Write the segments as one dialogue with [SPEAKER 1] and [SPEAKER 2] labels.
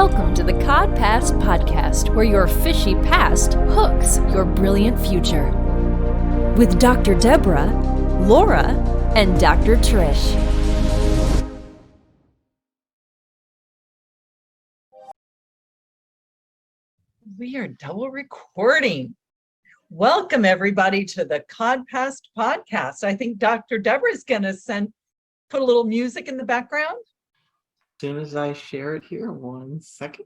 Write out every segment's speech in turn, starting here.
[SPEAKER 1] Welcome to the CodPast podcast, where your fishy past hooks your brilliant future. With Dr. Deborah, Laura, and Dr. Trish.
[SPEAKER 2] We are double recording. Welcome, everybody, to the CodPast podcast. I think Dr. Deborah is going to put a little music in the background.
[SPEAKER 3] As soon as I share it here, 1 second.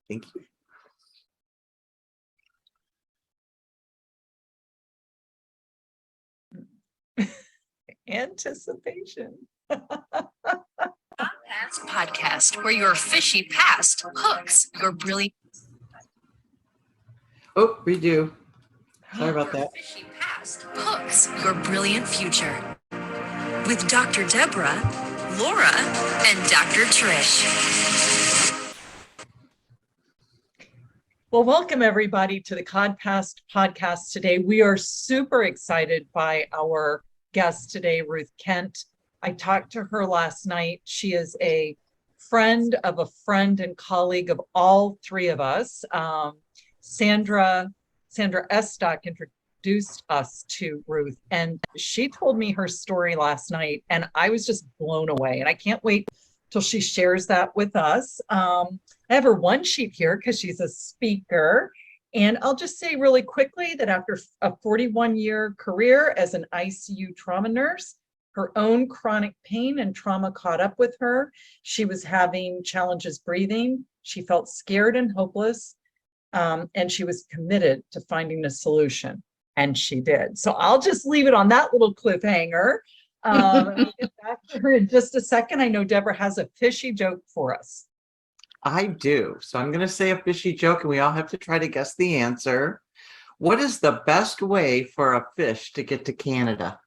[SPEAKER 3] Thank
[SPEAKER 2] you. Anticipation.
[SPEAKER 1] CodPast podcast, where your fishy past hooks your brilliant.
[SPEAKER 3] Oh, redo. Sorry about that.
[SPEAKER 1] Your fishy past hooks your brilliant future. With Dr. Deborah, Laura, and Dr. Trish.
[SPEAKER 2] Well, welcome everybody to the CodPast podcast today. We are super excited by our guest today, Ruth Kent. I talked to her last night. She is a friend of a friend and colleague of all three of us. Sandra Estock introduced us to Ruth, and she told me her story last night, and I was just blown away, and I can't wait till she shares that with us. I have her one sheet here because she's a speaker, and I'll just say really quickly that after a 41-year career as an ICU trauma nurse, her own chronic pain and trauma caught up with her. She was having challenges breathing. She felt scared and hopeless, and she was committed to finding a solution. And she did. So I'll just leave it on that little cliffhanger. I'll get back to her in just a second. I know Deborah has a fishy joke for us.
[SPEAKER 3] I do. So I'm going to say a fishy joke, and we all have to try to guess the answer. What is the best way for a fish to get to Canada?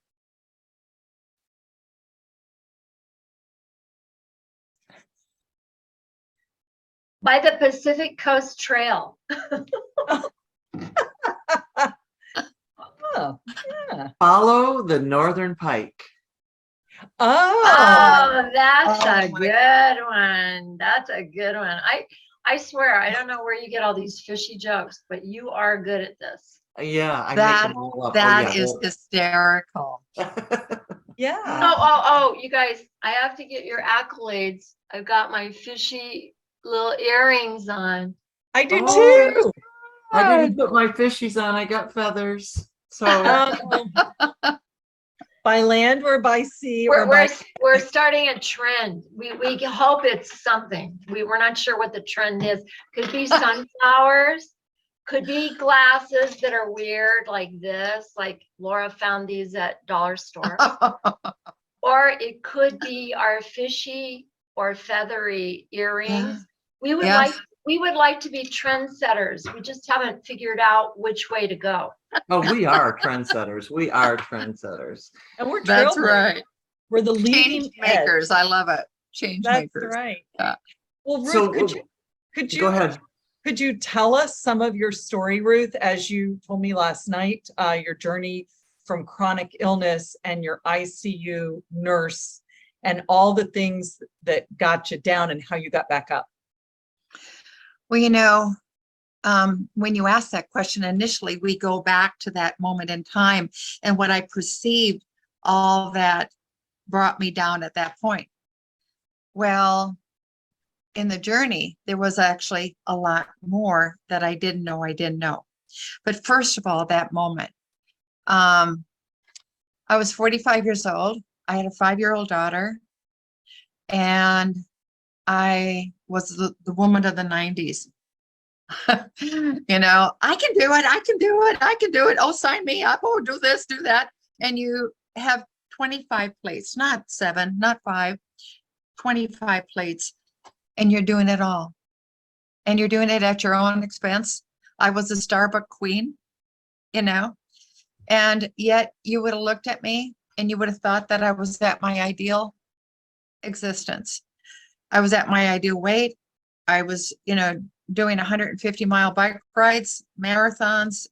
[SPEAKER 4] By the Pacific Coast Trail.
[SPEAKER 2] Oh, yeah.
[SPEAKER 3] Follow the Northern Pike.
[SPEAKER 2] Oh,
[SPEAKER 4] that's a good one. That's a good one. I swear, I don't know where you get all these fishy jokes, but you are good at this.
[SPEAKER 3] Yeah, I
[SPEAKER 5] That-
[SPEAKER 3] make them all up.
[SPEAKER 5] That is hysterical.
[SPEAKER 2] yeah.
[SPEAKER 4] Oh, you guys, I have to get your accolades. I've got my fishy little earrings on.
[SPEAKER 2] I do
[SPEAKER 3] Oh,
[SPEAKER 2] too.
[SPEAKER 3] I didn't put my fishies on. I got feathers. So
[SPEAKER 2] By land or by sea or by
[SPEAKER 4] We're starting a trend. We hope it's something. We're not sure what the trend is. Could be sunflowers, could be glasses that are weird like this, like Laura found these at dollar store. Or it could be our fishy or feathery earrings. We would like to be trendsetters. We just haven't figured out which way to go.
[SPEAKER 3] oh, we are trendsetters. We are trendsetters.
[SPEAKER 2] and we're
[SPEAKER 5] That's
[SPEAKER 2] trailblazers.
[SPEAKER 5] right.
[SPEAKER 2] We're the leading
[SPEAKER 5] Change makers. I love it. Change
[SPEAKER 2] That's
[SPEAKER 5] makers.
[SPEAKER 2] right.
[SPEAKER 5] Yeah.
[SPEAKER 2] Well, Ruth,
[SPEAKER 3] So
[SPEAKER 2] could you
[SPEAKER 3] go ahead.
[SPEAKER 2] Could you tell us some of your story, Ruth, as you told me last night, your journey from chronic illness and your ICU nurse and all the things that got you down and how you got back up?
[SPEAKER 5] Well, when you ask that question initially, we go back to that moment in time and what I perceived all that brought me down at that point. Well, in the journey, there was actually a lot more that I didn't know. But first of all, that moment, I was 45 years old. I had a 5-year-old daughter, and I was the woman of the 90s. I can do it. Oh, sign me up. Oh, do this, do that. And you have 25 plates, not 7, not 5, 25 plates. And you're doing it all. And you're doing it at your own expense. I was a Starbucks queen, and yet you would have looked at me and you would have thought that I was at my ideal existence. I was at my ideal weight. I was, doing 150-mile bike rides, marathons,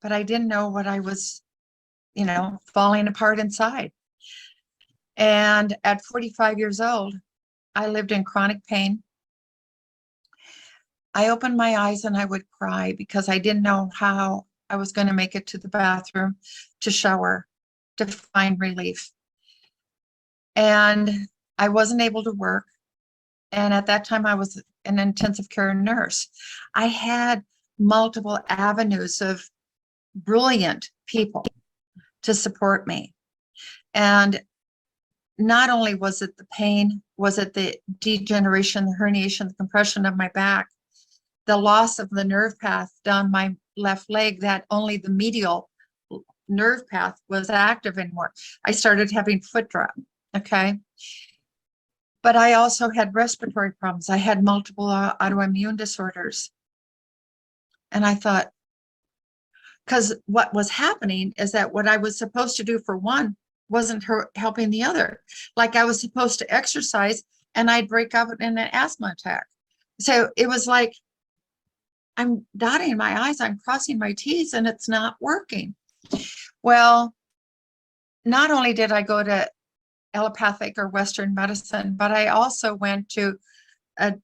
[SPEAKER 5] but I didn't know what I was, falling apart inside. And at 45 years old, I lived in chronic pain. I opened my eyes and I would cry because I didn't know how I was going to make it to the bathroom, to shower, to find relief. And I wasn't able to work. And at that time, I was an intensive care nurse. I had multiple avenues of brilliant people to support me. And not only was it the pain, was it the degeneration, the herniation, the compression of my back, the loss of the nerve path down my left leg, that only the medial nerve path was active anymore. I started having foot drop. Okay. But I also had respiratory problems. I had multiple autoimmune disorders. And I thought, because what was happening is that what I was supposed to do for one wasn't helping the other. Like I was supposed to exercise and I'd break out in an asthma attack. So it was like, I'm dotting my I's, I'm crossing my T's, and it's not working. Well, not only did I go to allopathic or Western medicine, but I also went to a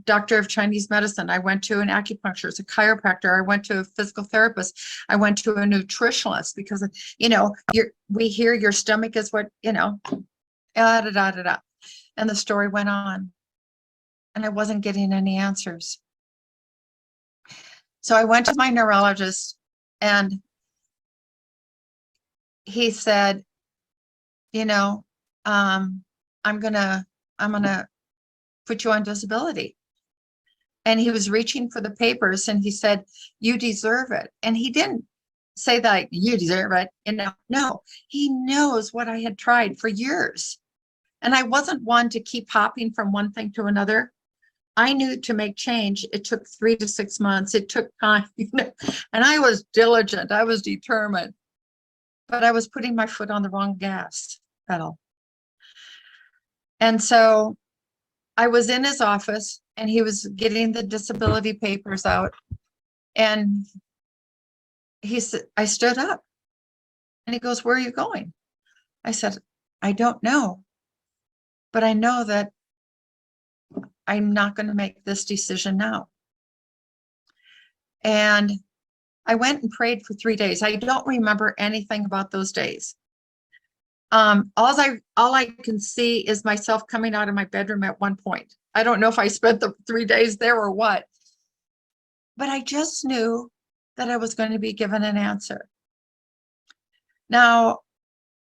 [SPEAKER 5] doctor of Chinese medicine. I went to an acupuncturist, a chiropractor. I went to a physical therapist. I went to a nutritionalist because, we hear your stomach is what, da, da, da, da, da. And the story went on. And I wasn't getting any answers. So I went to my neurologist and he said, I'm gonna put you on disability. And he was reaching for the papers and he said, you deserve it. And he didn't say that you deserve it. No, he knows what I had tried for years. And I wasn't one to keep hopping from one thing to another. I knew to make change, it took 3 to 6 months. It took time, and I was diligent. I was determined, but I was putting my foot on the wrong gas pedal. And so I was in his office and he was getting the disability papers out. And he said, I stood up and he goes, where are you going? I said, I don't know, but I know that I'm not going to make this decision now. And I went and prayed for 3 days. I don't remember anything about those days. All I can see is myself coming out of my bedroom at one point. I don't know if I spent the 3 days there or what, but I just knew that I was going to be given an answer. Now,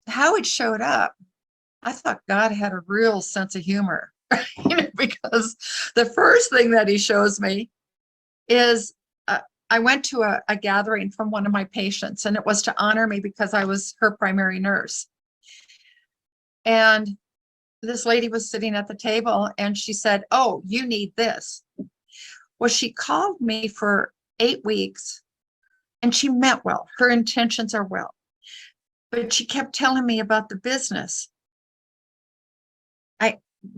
[SPEAKER 5] how it showed up, I thought God had a real sense of humor, because the first thing that he shows me is I went to a gathering from one of my patients, and it was to honor me because I was her primary nurse. And this lady was sitting at the table and she said, oh, you need this. Well, she called me for 8 weeks and she meant well. Her intentions are well. But she kept telling me about the business.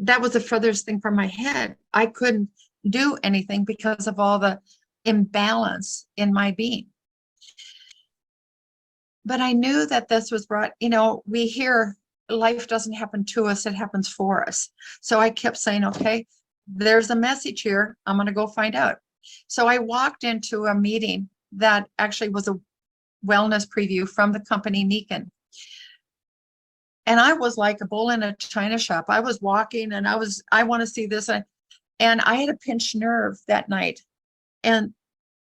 [SPEAKER 5] That was the furthest thing from my head. I couldn't do anything because of all the imbalance in my being. But I knew that this was brought, we hear life doesn't happen to us, it happens for us. So I kept saying, okay, there's a message here. I'm going to go find out. So I walked into a meeting that actually was a wellness preview from the company Nikan. And I was like a bull in a china shop. I was walking and I want to see this. And I had a pinched nerve that night. And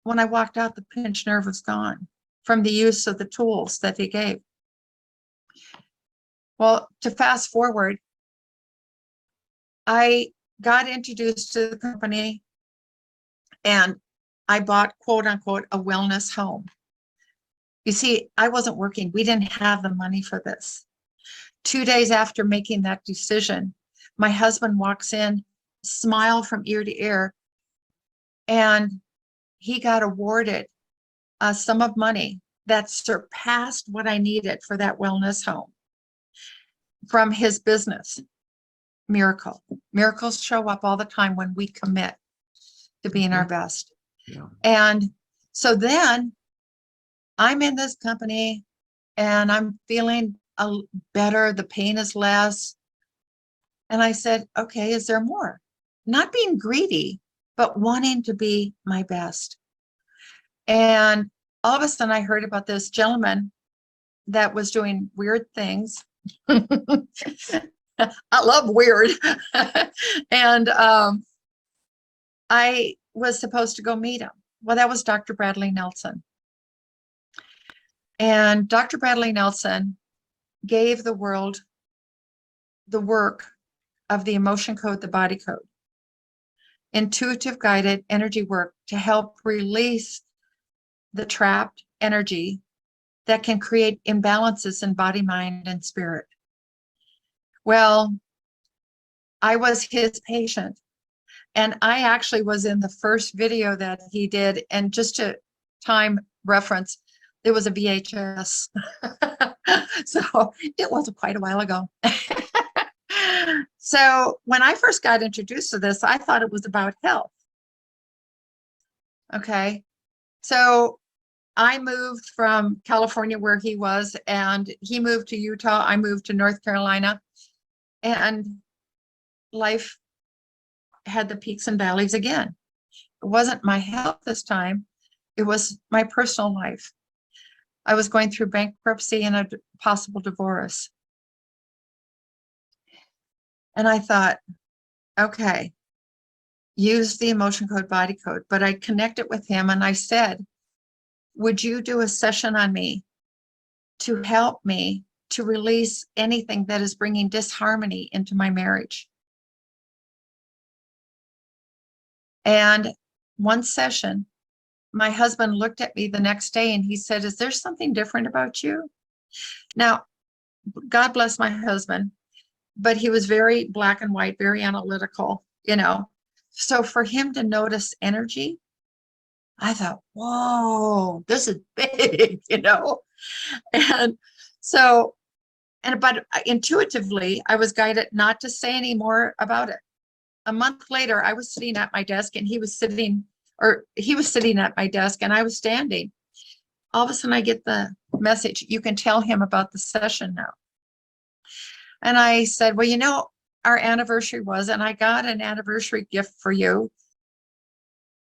[SPEAKER 5] when I walked out, the pinched nerve was gone from the use of the tools that they gave. Well, to fast forward, I got introduced to the company and I bought, quote unquote, a wellness home. You see, I wasn't working. We didn't have the money for this. 2 days after making that decision, my husband walks in, smile from ear to ear, and he got awarded a sum of money that surpassed what I needed for that wellness home from his business. Miracle. Miracles show up all the time when we commit to being our best.
[SPEAKER 3] Yeah.
[SPEAKER 5] And so then I'm in this company and I'm feeling better. The pain is less. And I said, okay, is there more? Not being greedy, but wanting to be my best. And all of a sudden I heard about this gentleman that was doing weird things. I love weird. And I was supposed to go meet him. Well, that was Dr. Bradley Nelson. And Dr. Bradley Nelson gave the world the work of the emotion code, the body code, intuitive guided energy work to help release the trapped energy that can create imbalances in body, mind, and spirit. Well, I was his patient, and I actually was in the first video that he did. And just to time reference, there was a VHS. So it was quite a while ago. So when I first got introduced to this, I thought it was about health. Okay. So I moved from California, where he was, and he moved to Utah. I moved to North Carolina, and life had the peaks and valleys again. It wasn't my health this time. It was my personal life. I was going through bankruptcy and a possible divorce. And I thought, okay, use the emotion code, body code. But I connected with him and I said, would you do a session on me to help me to release anything that is bringing disharmony into my marriage? And one session, my husband looked at me the next day and he said, is there something different about you? Now, God bless my husband, but he was very black and white, very analytical, you know. So for him to notice energy, I thought, whoa, this is big, you know. And so, but intuitively, I was guided not to say any more about it. A month later, I was sitting at my desk and he was sitting at my desk and I was standing. All of a sudden I get the message, you can tell him about the session now. And I said, well, you know, our anniversary was, and I got an anniversary gift for you.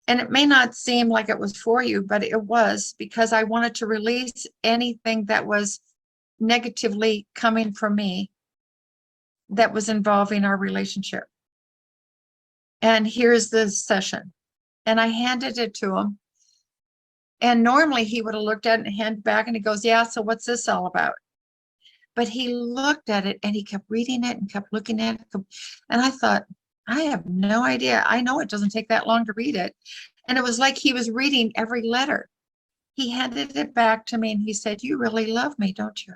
[SPEAKER 5] And it may not seem like it was for you, but it was, because I wanted to release anything that was negatively coming from me that was involving our relationship. And here's the session. And I handed it to him. And normally he would have looked at it and handed back and he goes, yeah, so what's this all about? But he looked at it and he kept reading it and kept looking at it. And I thought, I have no idea. I know it doesn't take that long to read it. And it was like he was reading every letter. He handed it back to me and he said, you really love me, don't you?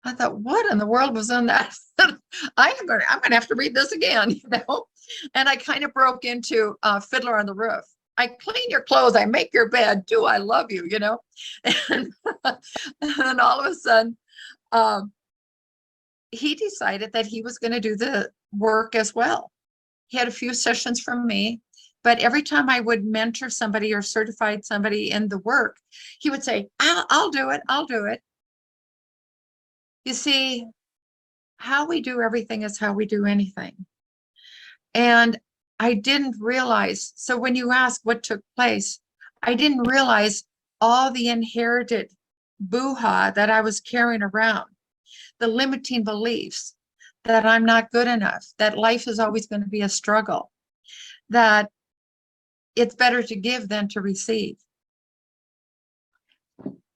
[SPEAKER 5] I thought, what in the world was in that? I'm going to have to read this again, you know? And I kind of broke into Fiddler on the Roof. I clean your clothes, I make your bed, do I love you, you know? And then all of a sudden, he decided that he was going to do the work as well. He had a few sessions from me, but every time I would mentor somebody or certified somebody in the work, he would say, I'll do it, I'll do it. You see, how we do everything is how we do anything. And I didn't realize, so when you ask what took place, I didn't realize all the inherited boo-ha that I was carrying around, the limiting beliefs that I'm not good enough, that life is always going to be a struggle, that it's better to give than to receive.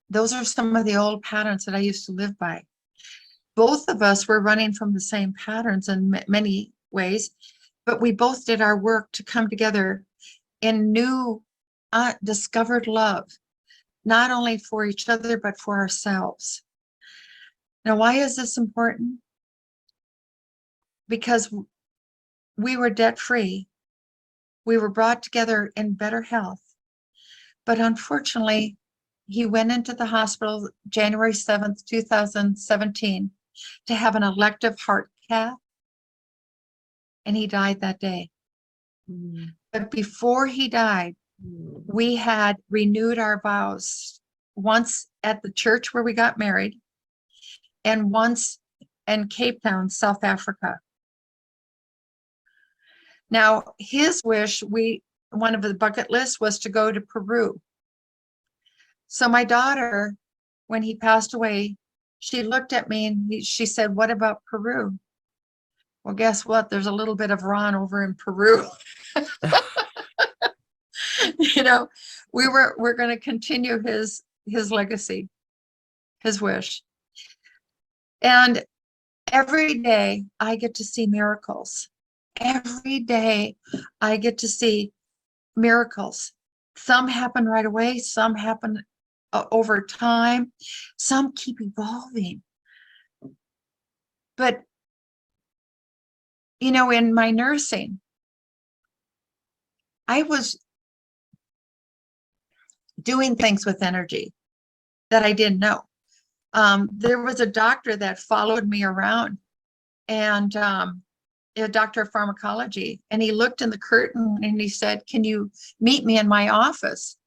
[SPEAKER 5] Those are some of the old patterns that I used to live by. Both of us were running from the same patterns in many ways, but we both did our work to come together in new, discovered love, not only for each other, but for ourselves. Now, why is this important? Because we were debt-free. We were brought together in better health. But unfortunately, he went into the hospital January 7th, 2017, to have an elective heart cath, and he died that day. But before he died, we had renewed our vows, once at the church where we got married, and once and Cape Town, South Africa. Now, his wish, one of the bucket lists was to go to Peru. So my daughter, when he passed away, she looked at me and she said, "What about Peru?" Well, guess what? There's a little bit of Ron over in Peru. You know, we're going to continue his legacy, his wish. And every day I get to see miracles. Every day I get to see miracles. Some happen right away, some happen over time, some keep evolving. But, you know, in my nursing, I was doing things with energy that I didn't know. There was a doctor that followed me around, and a doctor of pharmacology, and he looked in the curtain and he said, "Can you meet me in my office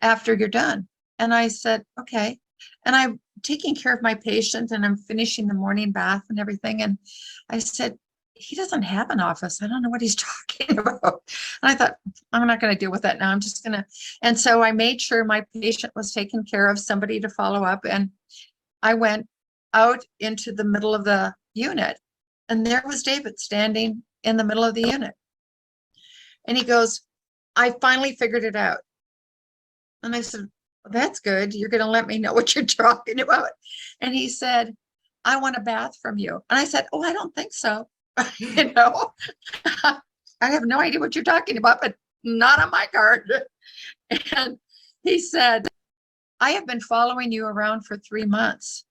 [SPEAKER 5] after you're done?" And I said, "Okay." And I'm taking care of my patient and I'm finishing the morning bath and everything. And I said, "He doesn't have an office. I don't know what he's talking about." And I thought, I'm not going to deal with that now. I'm just going to. And so I made sure my patient was taken care of, somebody to follow up. And I went out into the middle of the unit. And there was David standing in the middle of the unit. And he goes, "I finally figured it out." And I said, "Well, that's good. You're going to let me know what you're talking about." And he said, "I want a bath from you." And I said, "Oh, I don't think so." You know, I have no idea what you're talking about, but not on my card. And he said, "I have been following you around for 3 months."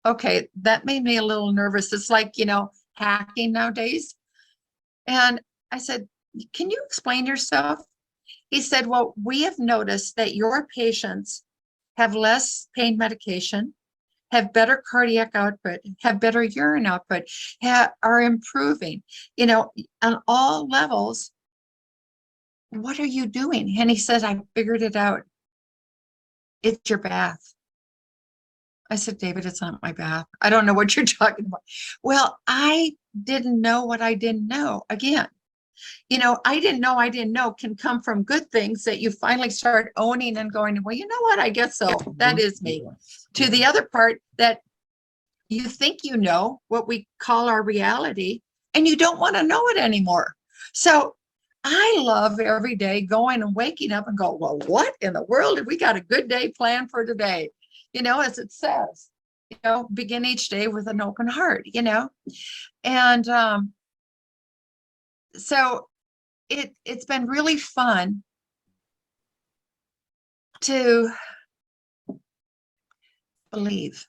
[SPEAKER 5] Okay, that made me a little nervous. It's like, you know, hacking nowadays. And I said, "Can you explain yourself?" He said, "Well, we have noticed that your patients have less pain medication, have better cardiac output, have better urine output, are improving, you know, on all levels. What are you doing?" And he said, "I figured it out. It's your bath." I said, "David, it's not my bath. I don't know what you're talking about." Well, I didn't know what I didn't know. Again, you know, I didn't know can come from good things that you finally start owning and going, "Well, you know what? I guess so. That is me." To the other part that you think you know what we call our reality, and you don't want to know it anymore. So I love every day going and waking up and go, "Well, what in the world? Have we got a good day planned for today?" You know, as it says, you know, begin each day with an open heart, you know. And so it's been really fun to believe.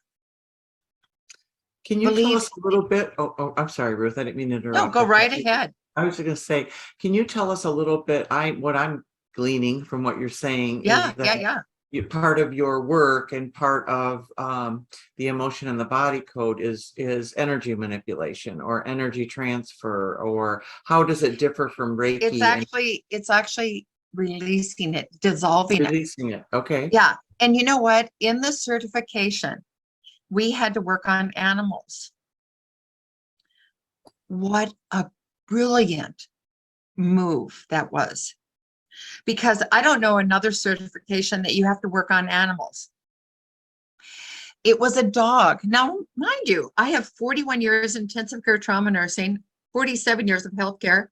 [SPEAKER 3] Can you tell us a little bit? Oh, I'm sorry, Ruth. I didn't mean to interrupt.
[SPEAKER 5] No, go right ahead.
[SPEAKER 3] I was going to say, can you tell us a little bit? What I'm gleaning from what you're saying
[SPEAKER 5] Yeah,
[SPEAKER 3] is that
[SPEAKER 5] yeah.
[SPEAKER 3] part of your work and part of the emotion and the body code is energy manipulation or energy transfer, or how does it differ from Reiki?
[SPEAKER 5] It's actually releasing it, dissolving it.
[SPEAKER 3] Releasing it. Okay.
[SPEAKER 5] Yeah. And you know what? In the certification, we had to work on animals. What a brilliant move that was. Because I don't know another certification that you have to work on animals. It was a dog. Now, mind you, I have 41 years intensive care trauma nursing, 47 years of healthcare.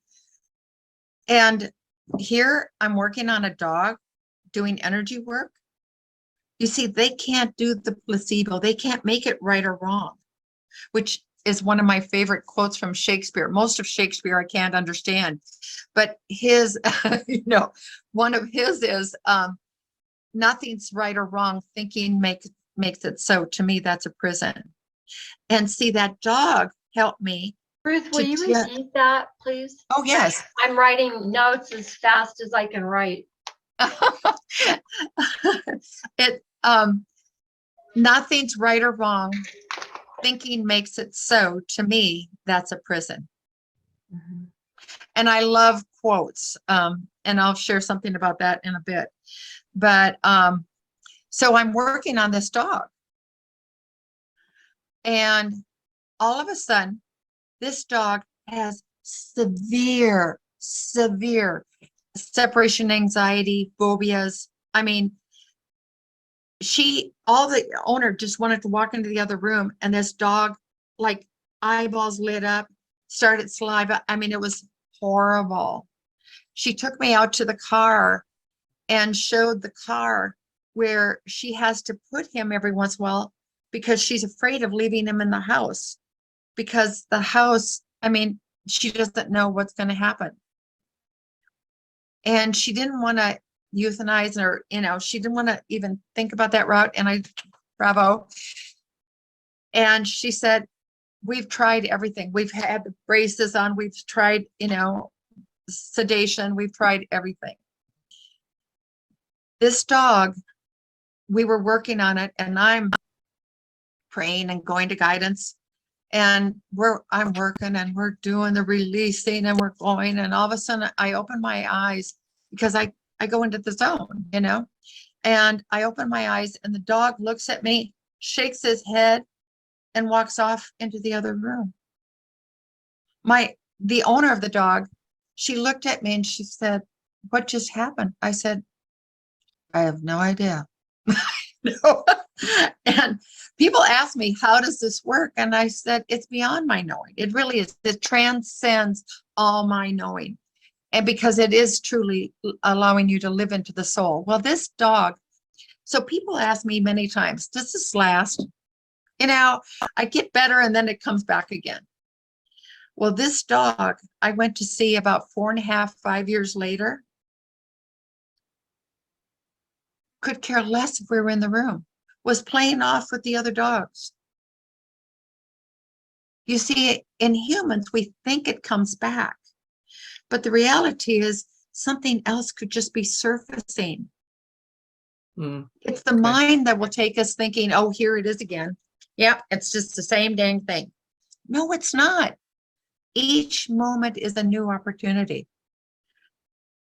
[SPEAKER 5] And here I'm working on a dog doing energy work. You see, they can't do the placebo. They can't make it right or wrong, which is one of my favorite quotes from Shakespeare. Most of Shakespeare I can't understand, but his, you know, one of his is, "Nothing's right or wrong. Thinking makes it so." To me, that's a prison. And see, that dog helped me.
[SPEAKER 4] Ruth, will you repeat that, please?
[SPEAKER 5] Oh, yes.
[SPEAKER 4] I'm writing notes as fast as I can write.
[SPEAKER 5] Nothing's right or wrong. Thinking makes it so. To me, that's a prison. Mm-hmm. And I love quotes. And I'll share something about that in a bit. But so I'm working on this dog. And all of a sudden, this dog has severe separation anxiety, phobias. I mean, all the owner just wanted to walk into the other room, and this dog, like, eyeballs lit up, started saliva. I mean, it was horrible. She took me out to the car and showed the car where she has to put him every once in a while because she's afraid of leaving him in the house, because the house, I mean, she doesn't know what's going to happen. And she didn't want to euthanize, or, she didn't want to even think about that route. And bravo. And she said, we've tried everything. We've had the braces on. We've tried, sedation. We've tried everything. This dog, we were working on it, and I'm praying and going to guidance, and I'm working, and we're doing the releasing, and we're going, and all of a sudden I open my eyes, because I go into the zone, and I open my eyes, and the dog looks at me, shakes his head, and walks off into the other room. The owner of the dog, she looked at me and she said, "What just happened?" I said, "I have no idea." And people ask me, how does this work? And I said, it's beyond my knowing. It really is. It transcends all my knowing. And because it is truly allowing you to live into the soul. Well, this dog, so people ask me many times, does this last? I get better and then it comes back again. Well, this dog, I went to see about 4.5, 5 years later. Could care less if we were in the room, was playing off with the other dogs. You see, in humans, we think it comes back, but the reality is something else could just be surfacing. It's the mind that will take us thinking, oh, here it is again. Yep, it's just the same dang thing. No, it's not. Each moment is a new opportunity.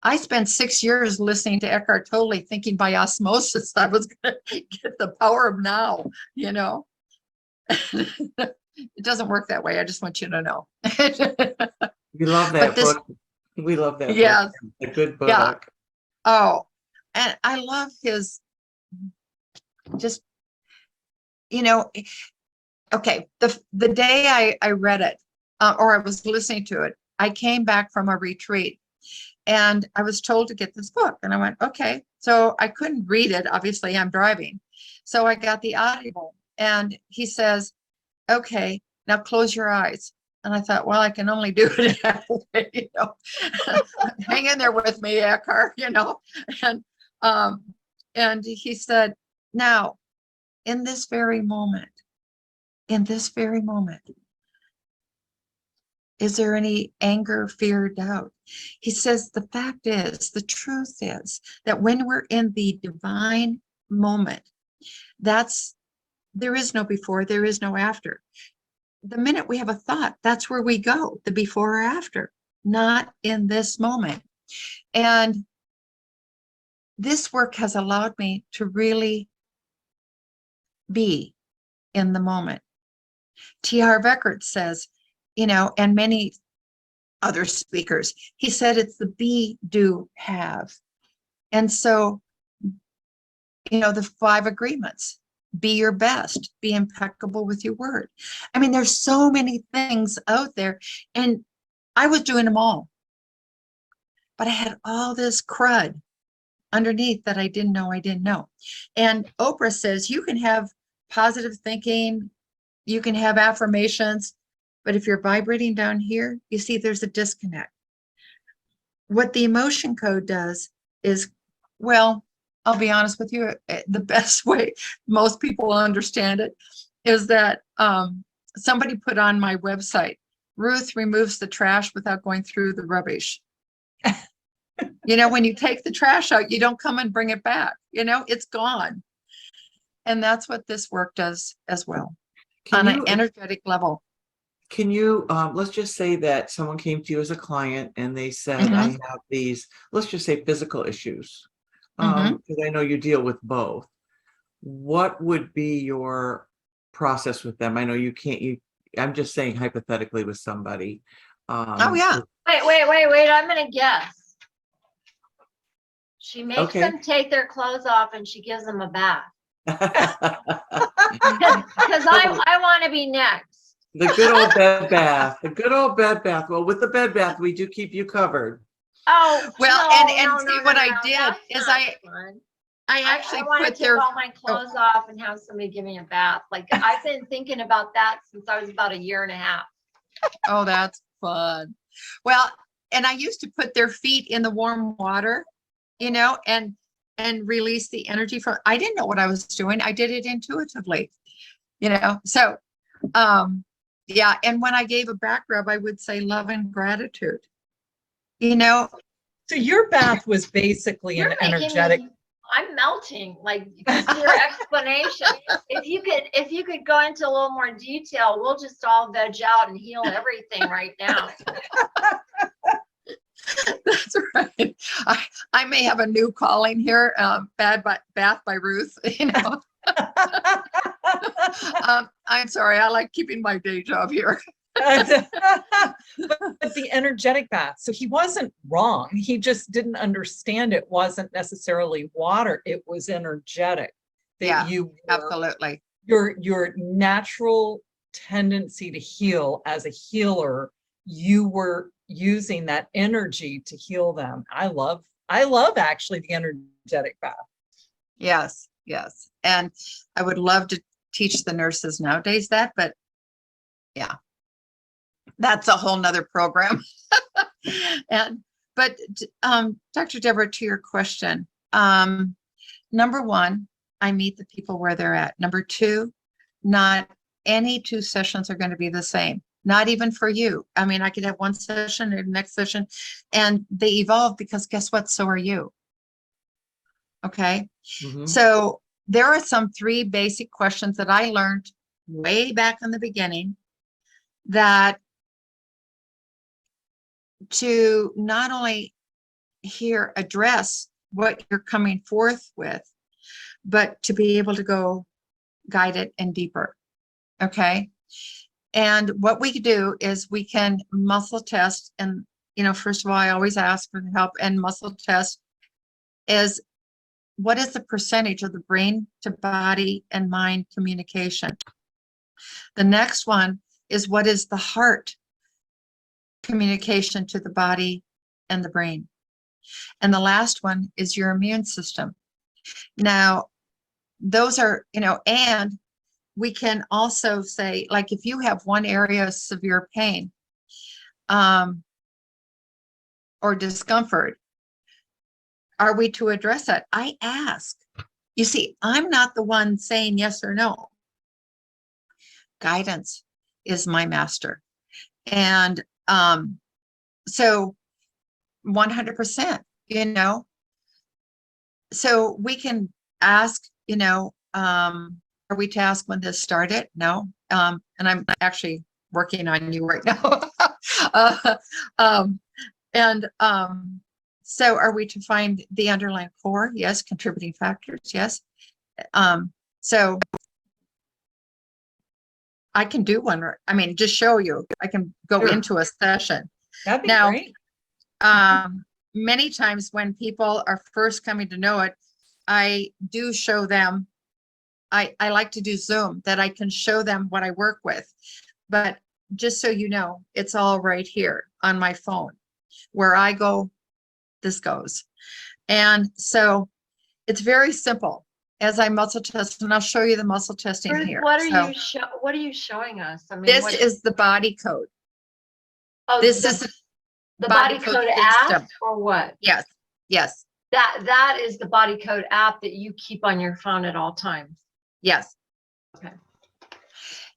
[SPEAKER 5] I spent 6 years listening to Eckhart Tolle, thinking by osmosis I was going to get the power of now, It doesn't work that way. I just want you to know.
[SPEAKER 3] We love that book. We love that
[SPEAKER 5] yes,
[SPEAKER 3] book. A good book.
[SPEAKER 5] Yeah. Oh, and I love his just, okay, the day I read it, or I was listening to it, I came back from a retreat. And I was told to get this book. And I went, okay. So I couldn't read it. Obviously, I'm driving. So I got the Audible. And he says, okay, now close your eyes. And I thought, well, I can only do it halfway, Hang in there with me, Eckhart, And he said, now, in this very moment, is there any anger, fear, doubt? He says, the truth is that when we're in the divine moment, there is no before, there is no after. The minute we have a thought, that's where we go, the before or after, not in this moment. And this work has allowed me to really be in the moment. T. Harv Eker says, and many other speakers, he said it's the be, do, have. And so, the 5 agreements: be your best, be impeccable with your word. I mean, there's so many things out there, and I was doing them all, but I had all this crud underneath that I didn't know. And Oprah says you can have positive thinking, you can have affirmations, but if you're vibrating down here, you see there's a disconnect. What the emotion code does is, well, I'll be honest with you, the best way most people understand it is that somebody put on my website, Ruth removes the trash without going through the rubbish. When you take the trash out, you don't come and bring it back. It's gone. And that's what this work does as well, on an energetic level.
[SPEAKER 3] Can you, let's just say that someone came to you as a client and they said, I have these, let's just say physical issues, because I know you deal with both. What would be your process with them. I know you can't, I'm just saying hypothetically with somebody.
[SPEAKER 5] Oh, yeah.
[SPEAKER 4] Wait, I'm gonna guess. She makes
[SPEAKER 3] Okay.
[SPEAKER 4] them take their clothes off and she gives them a bath.
[SPEAKER 3] The
[SPEAKER 4] Because I want to be next.
[SPEAKER 3] good old bed bath, the good old bed bath. Well, with the bed bath, we do keep you covered.
[SPEAKER 4] Oh,
[SPEAKER 5] Well,
[SPEAKER 4] no,
[SPEAKER 5] and
[SPEAKER 4] no,
[SPEAKER 5] see
[SPEAKER 4] no,
[SPEAKER 5] what
[SPEAKER 4] no,
[SPEAKER 5] I
[SPEAKER 4] no,
[SPEAKER 5] did
[SPEAKER 4] that's
[SPEAKER 5] is
[SPEAKER 4] not
[SPEAKER 5] I
[SPEAKER 4] fun.
[SPEAKER 5] actually
[SPEAKER 4] want to
[SPEAKER 5] put
[SPEAKER 4] take
[SPEAKER 5] their,
[SPEAKER 4] all my clothes off and have somebody give me a bath. Like I've been thinking about that since I was about 1.5 years.
[SPEAKER 5] oh, that's fun. Well, and I used to put their feet in the warm water, and release the energy from, I didn't know what I was doing. I did it intuitively, so, yeah. And when I gave a back rub, I would say love and gratitude,
[SPEAKER 2] So your bath was basically
[SPEAKER 4] You're
[SPEAKER 2] an
[SPEAKER 4] making
[SPEAKER 2] energetic.
[SPEAKER 4] me, I'm melting, like just your explanation. If you could go into a little more detail, we'll just all veg out and heal everything right now.
[SPEAKER 5] That's right. I may have a new calling here, Bath by Ruth, I'm sorry. I like keeping my day job here.
[SPEAKER 2] but the energetic bath. So he wasn't wrong. He just didn't understand it wasn't necessarily water. It was energetic. That
[SPEAKER 5] Yeah,
[SPEAKER 2] you were,
[SPEAKER 5] absolutely.
[SPEAKER 2] your natural tendency to heal as a healer, you were using that energy to heal them. I love actually the energetic bath.
[SPEAKER 5] Yes, yes. And I would love to teach the nurses nowadays that, but yeah, that's a whole nother program. But Dr. Deborah, to your question, number one, I meet the people where they're at. Number two, not any 2 sessions are going to be the same. Not even for you. I mean, I could have one session and the next session, and they evolve because guess what? So are you. Okay.
[SPEAKER 3] Mhm.
[SPEAKER 5] So there are some 3 basic questions that I learned way back in the beginning that to not only address what you're coming forth with, but to be able to go guide it and deeper. Okay. And what we can do is we can muscle test. And, first of all, I always ask for help, and muscle test is what is the percentage of the brain to body and mind communication? The next one is what is the heart communication to the body and the brain? And the last one is your immune system. Now, those are, and we can also say, like, if you have one area of severe pain or discomfort, are we to address that? I ask. You see, I'm not the one saying yes or no. Guidance is my master. And so 100%, so we can ask, are we to ask when this started? No. And I'm actually working on you right now. So are we to find the underlying core? Yes. Contributing factors? Yes. So I can do one. I mean, just show you. I can go
[SPEAKER 2] Sure.
[SPEAKER 5] into a session.
[SPEAKER 2] That'd be
[SPEAKER 5] Now,
[SPEAKER 2] great.
[SPEAKER 5] Many times when people are first coming to know it, I do show them. I like to do Zoom that I can show them what I work with. But just so you know, it's all right here on my phone. Where I go, this goes. And so it's very simple. As I muscle test, and I'll show you the muscle testing
[SPEAKER 4] Ruth,
[SPEAKER 5] here.
[SPEAKER 4] what are you showing us? I mean,
[SPEAKER 5] This is the body code.
[SPEAKER 4] Oh,
[SPEAKER 5] This is
[SPEAKER 4] the body code app or what?
[SPEAKER 5] Yes. Yes.
[SPEAKER 4] That is the body code app that you keep on your phone at all times.
[SPEAKER 5] Yes.
[SPEAKER 4] Okay.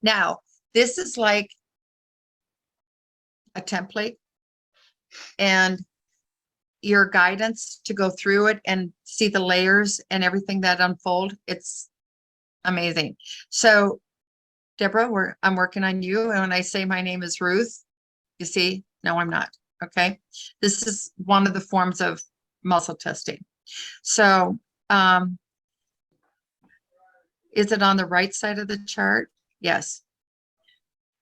[SPEAKER 5] Now, this is like a template and your guidance to go through it and see the layers and everything that unfold. It's amazing. So, Deborah, I'm working on you. And when I say my name is Ruth, you see, no, I'm not. Okay. This is one of the forms of muscle testing. So, is it on the right side of the chart? Yes.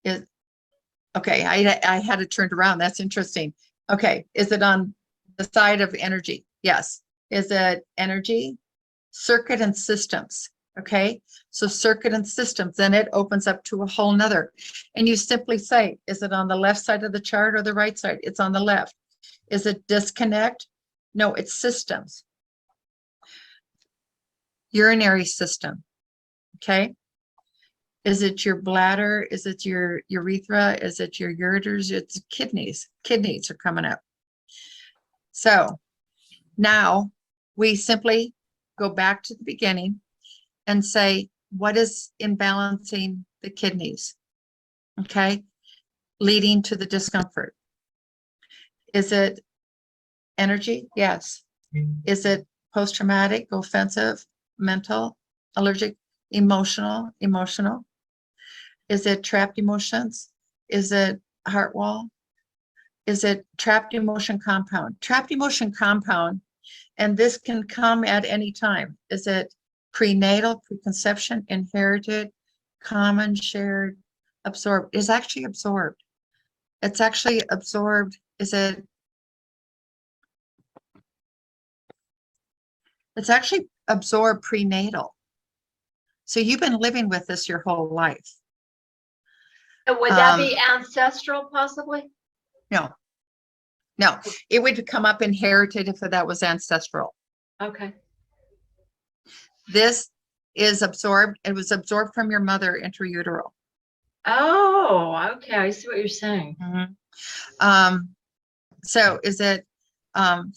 [SPEAKER 5] Okay, I had it turned around. That's interesting. Okay, is it on the side of energy? Yes. Is it energy, circuit, and systems? Okay, so circuit and systems, then it opens up to a whole nother. And you simply say, is it on the left side of the chart or the right side? It's on the left. Is it disconnect? No, it's systems. Urinary system. Okay. Is it your bladder? Is it your urethra? Is it your ureters? It's kidneys. Kidneys are coming up. So now we simply go back to the beginning and say, what is imbalancing the kidneys? Okay. Leading to the discomfort. Is it energy? Yes. Is it post-traumatic, offensive, mental, allergic, emotional? Is it trapped emotions? Is it heart wall? Is it trapped emotion compound? Trapped emotion compound, and this can come at any time. Is it prenatal, preconception, inherited, common, shared, absorbed? Is actually absorbed. It's actually absorbed. Is it? It's actually absorbed prenatal. So you've been living with this your whole life.
[SPEAKER 4] Would that be ancestral possibly?
[SPEAKER 5] No, it would come up inherited if that was ancestral.
[SPEAKER 4] Okay.
[SPEAKER 5] This is absorbed. It was absorbed from your mother intrauterine.
[SPEAKER 4] Oh, okay. I see what you're saying.
[SPEAKER 5] Mm-hmm. So is it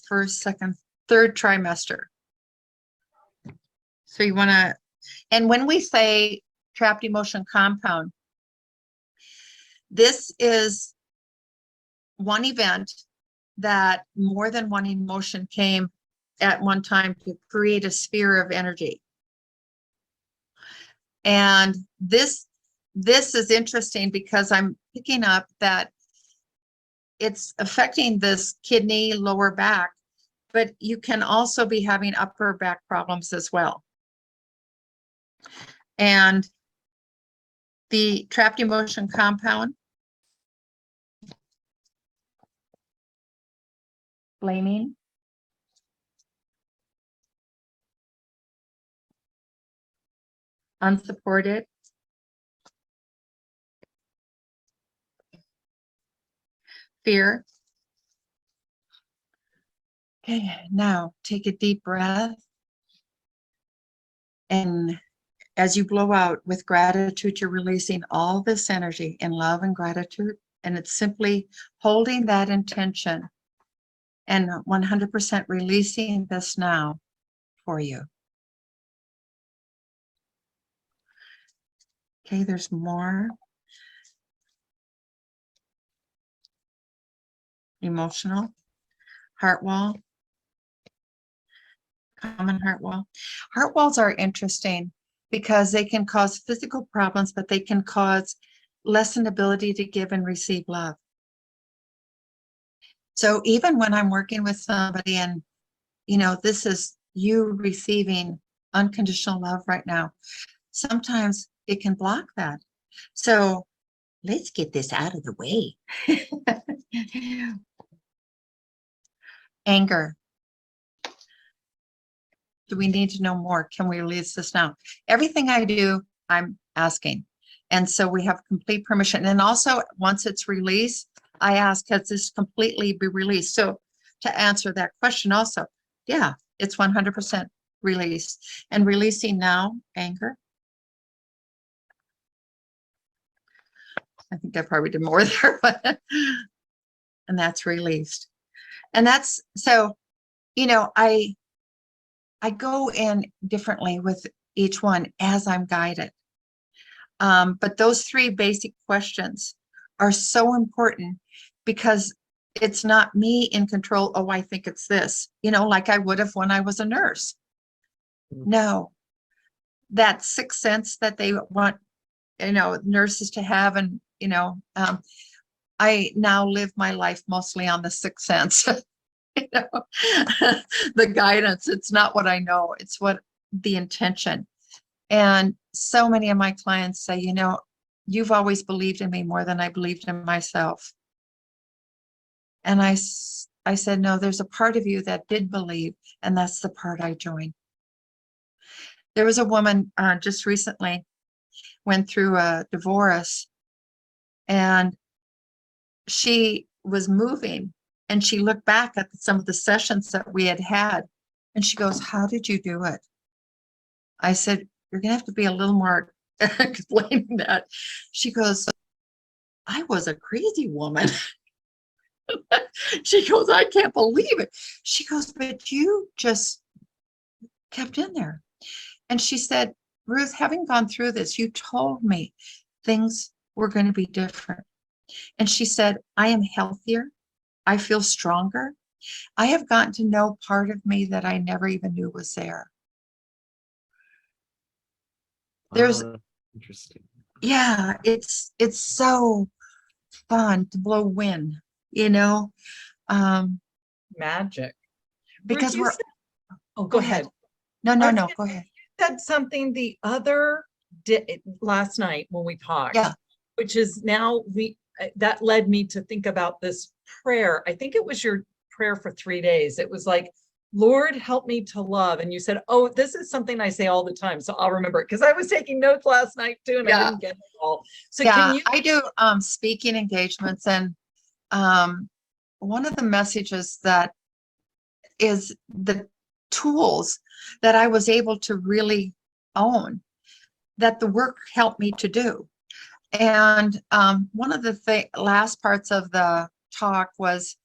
[SPEAKER 5] first, second, third trimester? So you want to, and when we say trapped emotion compound, this is one event that more than one emotion came at one time to create a sphere of energy. And this is interesting because I'm picking up that it's affecting this kidney, lower back, but you can also be having upper back problems as well. And the trapped emotion compound, blaming, unsupported, fear. Okay, now take a deep breath. And as you blow out with gratitude, you're releasing all this energy in love and gratitude. And it's simply holding that intention and 100% releasing this now for you. Okay, there's more. Emotional, heart wall, common heart wall. Heart walls are interesting because they can cause physical problems, but they can cause lessened ability to give and receive love. So even when I'm working with somebody and, you know, this is you receiving unconditional love right now, sometimes it can block that. So let's get this out of the way. Anger. Do we need to know more? Can we release this now? Everything I do, I'm asking. And so we have complete permission. And also, once it's released, I ask, has this completely be released? So to answer that question also, yeah, it's 100% released. And releasing now, anger. I think I probably did more there, but and that's released. And that's, so, you know, I go in differently with each one as I'm guided. But those three basic questions are so important because it's not me in control. Oh, I think it's this, you know, like I would have when I was a nurse. No, that sixth sense that they want, you know, nurses to have. And, you know, I now live my life mostly on the sixth sense. You know, the guidance. It's not what I know, it's what the intention. And so many of my clients say, you know, you've always believed in me more than I believed in myself. And I said, no, there's a part of you that did believe, and that's the part I joined. There was a woman just recently went through a divorce, and she was moving, and she looked back at some of the sessions that we had had, and she goes, how did you do it? I said, you're gonna have to be a little more explaining that. She goes, I was a crazy woman. She goes, I can't believe it. She goes, but you just kept in there. And she said, Ruth, having gone through this, you told me things were going to be different. And she said, I am healthier. I feel stronger. I have gotten to know part of me that I never even knew was there. There's
[SPEAKER 3] interesting.
[SPEAKER 5] Yeah, it's so fun to blow wind, you know,
[SPEAKER 2] Magic.
[SPEAKER 5] because
[SPEAKER 2] Ruth, you
[SPEAKER 5] we're,
[SPEAKER 2] said- oh, go ahead.
[SPEAKER 5] No,
[SPEAKER 2] I
[SPEAKER 5] no,
[SPEAKER 2] was
[SPEAKER 5] no,
[SPEAKER 2] gonna
[SPEAKER 5] go ahead.
[SPEAKER 2] You said something the other last night when we talked,
[SPEAKER 5] Yeah.
[SPEAKER 2] which is now that led me to think about this prayer. I think it was your prayer for 3 days. It was like, Lord, help me to love. And you said, oh, this is something I say all the time. So I'll remember it because I was taking notes last night too, and I didn't get it all. So
[SPEAKER 5] Yeah,
[SPEAKER 2] can you?
[SPEAKER 5] I do speaking engagements, and one of the messages that is the tools that I was able to really own, that the work helped me to do. And one of the last parts of the talk was,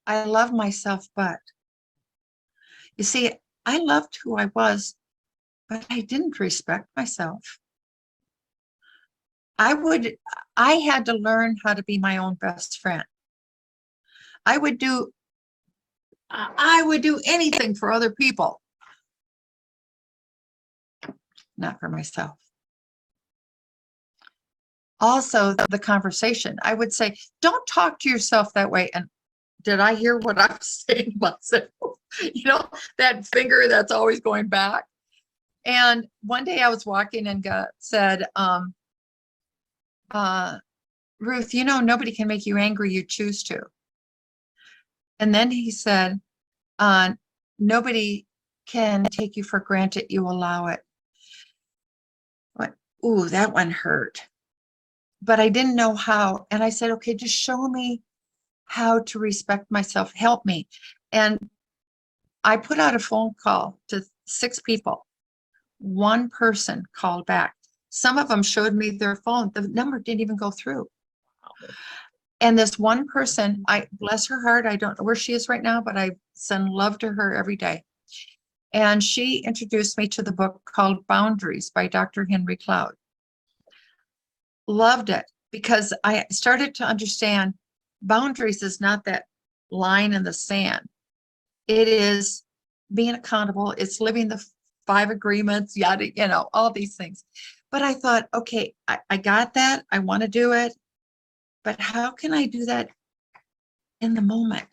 [SPEAKER 5] I love myself, but you see, I loved who I was, but I didn't respect myself. I had to learn how to be my own best friend. I would do anything for other people, not for myself. Also, the conversation, I would say, don't talk to yourself that way. And did I hear what I was saying myself? You know, that finger that's always going back. And one day I was walking and God said, Ruth, you know, nobody can make you angry, you choose to. And then he said, nobody can take you for granted, you allow it. But, ooh, that one hurt. But I didn't know how. And I said, okay, just show me how to respect myself. Help me. And I put out a phone call to 6 people. One person called back. Some of them showed me their phone. The number didn't even go through. And this one person, I bless her heart, I don't know where she is right now, but I send love to her every day. And she introduced me to the book called Boundaries by Dr. Henry Cloud. Loved it because I started to understand boundaries is not that line in the sand. It is being accountable. It's living the 5 agreements, yada, you know, all these things. But I thought, okay, I got that. I want to do it. But how can I do that in the moment?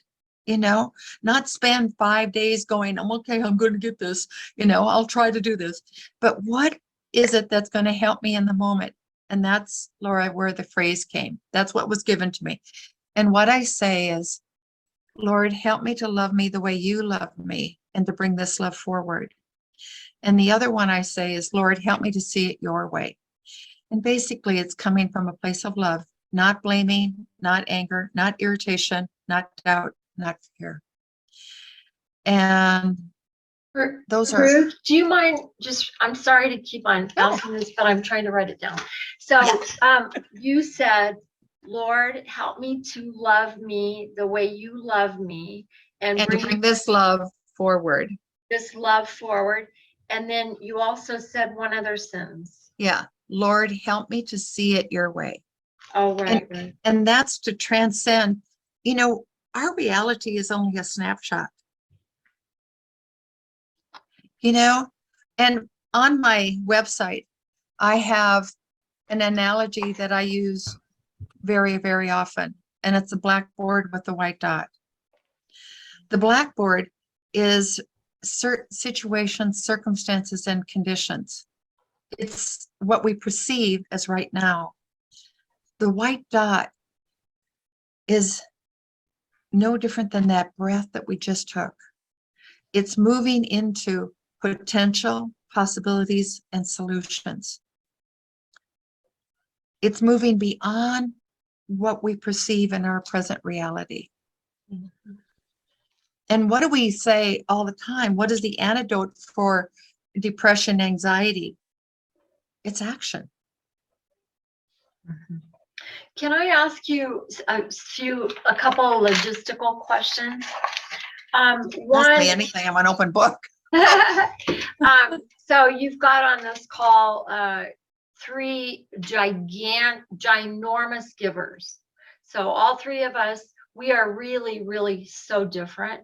[SPEAKER 5] You know, not spend 5 days going, okay, I'm going to get this, you know, I'll try to do this. But what is it that's going to help me in the moment? And that's, Laura, where the phrase came. That's what was given to me. And what I say is, Lord, help me to love me the way you love me and to bring this love forward. And the other one I say is, Lord, help me to see it your way. And basically it's coming from a place of love, not blaming, not anger, not irritation, not doubt, not fear. And those are.
[SPEAKER 4] Ruth, do you mind I'm sorry to keep on asking this, but I'm trying to write it down. So you said, Lord, help me to love me the way you love me and
[SPEAKER 5] to bring this love forward.
[SPEAKER 4] This love forward. And then you also said one other sentence.
[SPEAKER 5] Yeah. Lord, help me to see it your way.
[SPEAKER 4] Oh, right.
[SPEAKER 5] And that's to transcend, you know, our reality is only a snapshot. You know, and on my website, I have an analogy that I use very, very often, and it's a blackboard with a white dot. The blackboard is certain situations, circumstances, and conditions. It's what we perceive as right now. The white dot is no different than that breath that we just took. It's moving into potential possibilities and solutions. It's moving beyond what we perceive in our present reality.
[SPEAKER 4] Mhm.
[SPEAKER 5] And what do we say all the time? What is the antidote for depression, anxiety? It's action.
[SPEAKER 4] Can I ask you a couple of logistical questions?
[SPEAKER 5] Ask
[SPEAKER 4] One,
[SPEAKER 5] me anything, I'm an open book.
[SPEAKER 4] so you've got on this call 3 ginormous givers. So all 3 of us, we are really, really so different,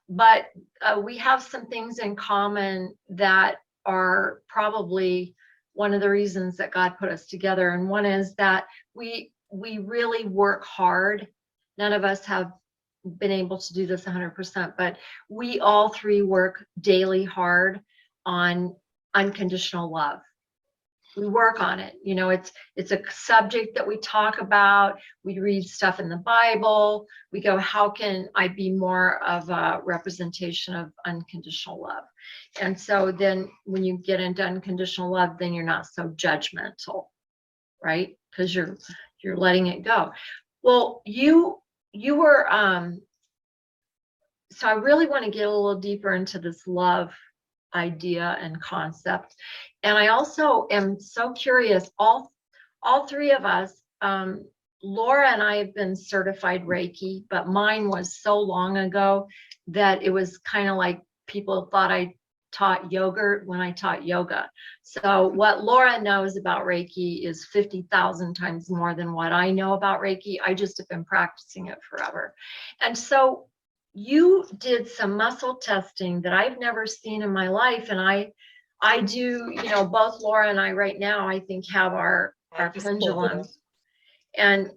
[SPEAKER 4] but we have some things in common that are probably one of the reasons that God put us together. And one is that we really work hard. None of us have been able to do this 100%, but we all 3 work daily hard on unconditional love. We work on it. You know, it's a subject that we talk about. We read stuff in the Bible. We go, how can I be more of a representation of unconditional love? And so then when you get into unconditional love, then you're not so judgmental, right? Because you're letting it go. Well, you were so I really want to get a little deeper into this love idea and concept. And I also am so curious, all 3 of us, Laura and I have been certified Reiki, but mine was so long ago that it was kind of like people thought I taught yogurt when I taught yoga. So what Laura knows about Reiki is 50,000 times more than what I know about Reiki. I just have been practicing it forever. And so you did some muscle testing that I've never seen in my life. And I do, you know, both Laura and I right now, I think, have our pendulums. And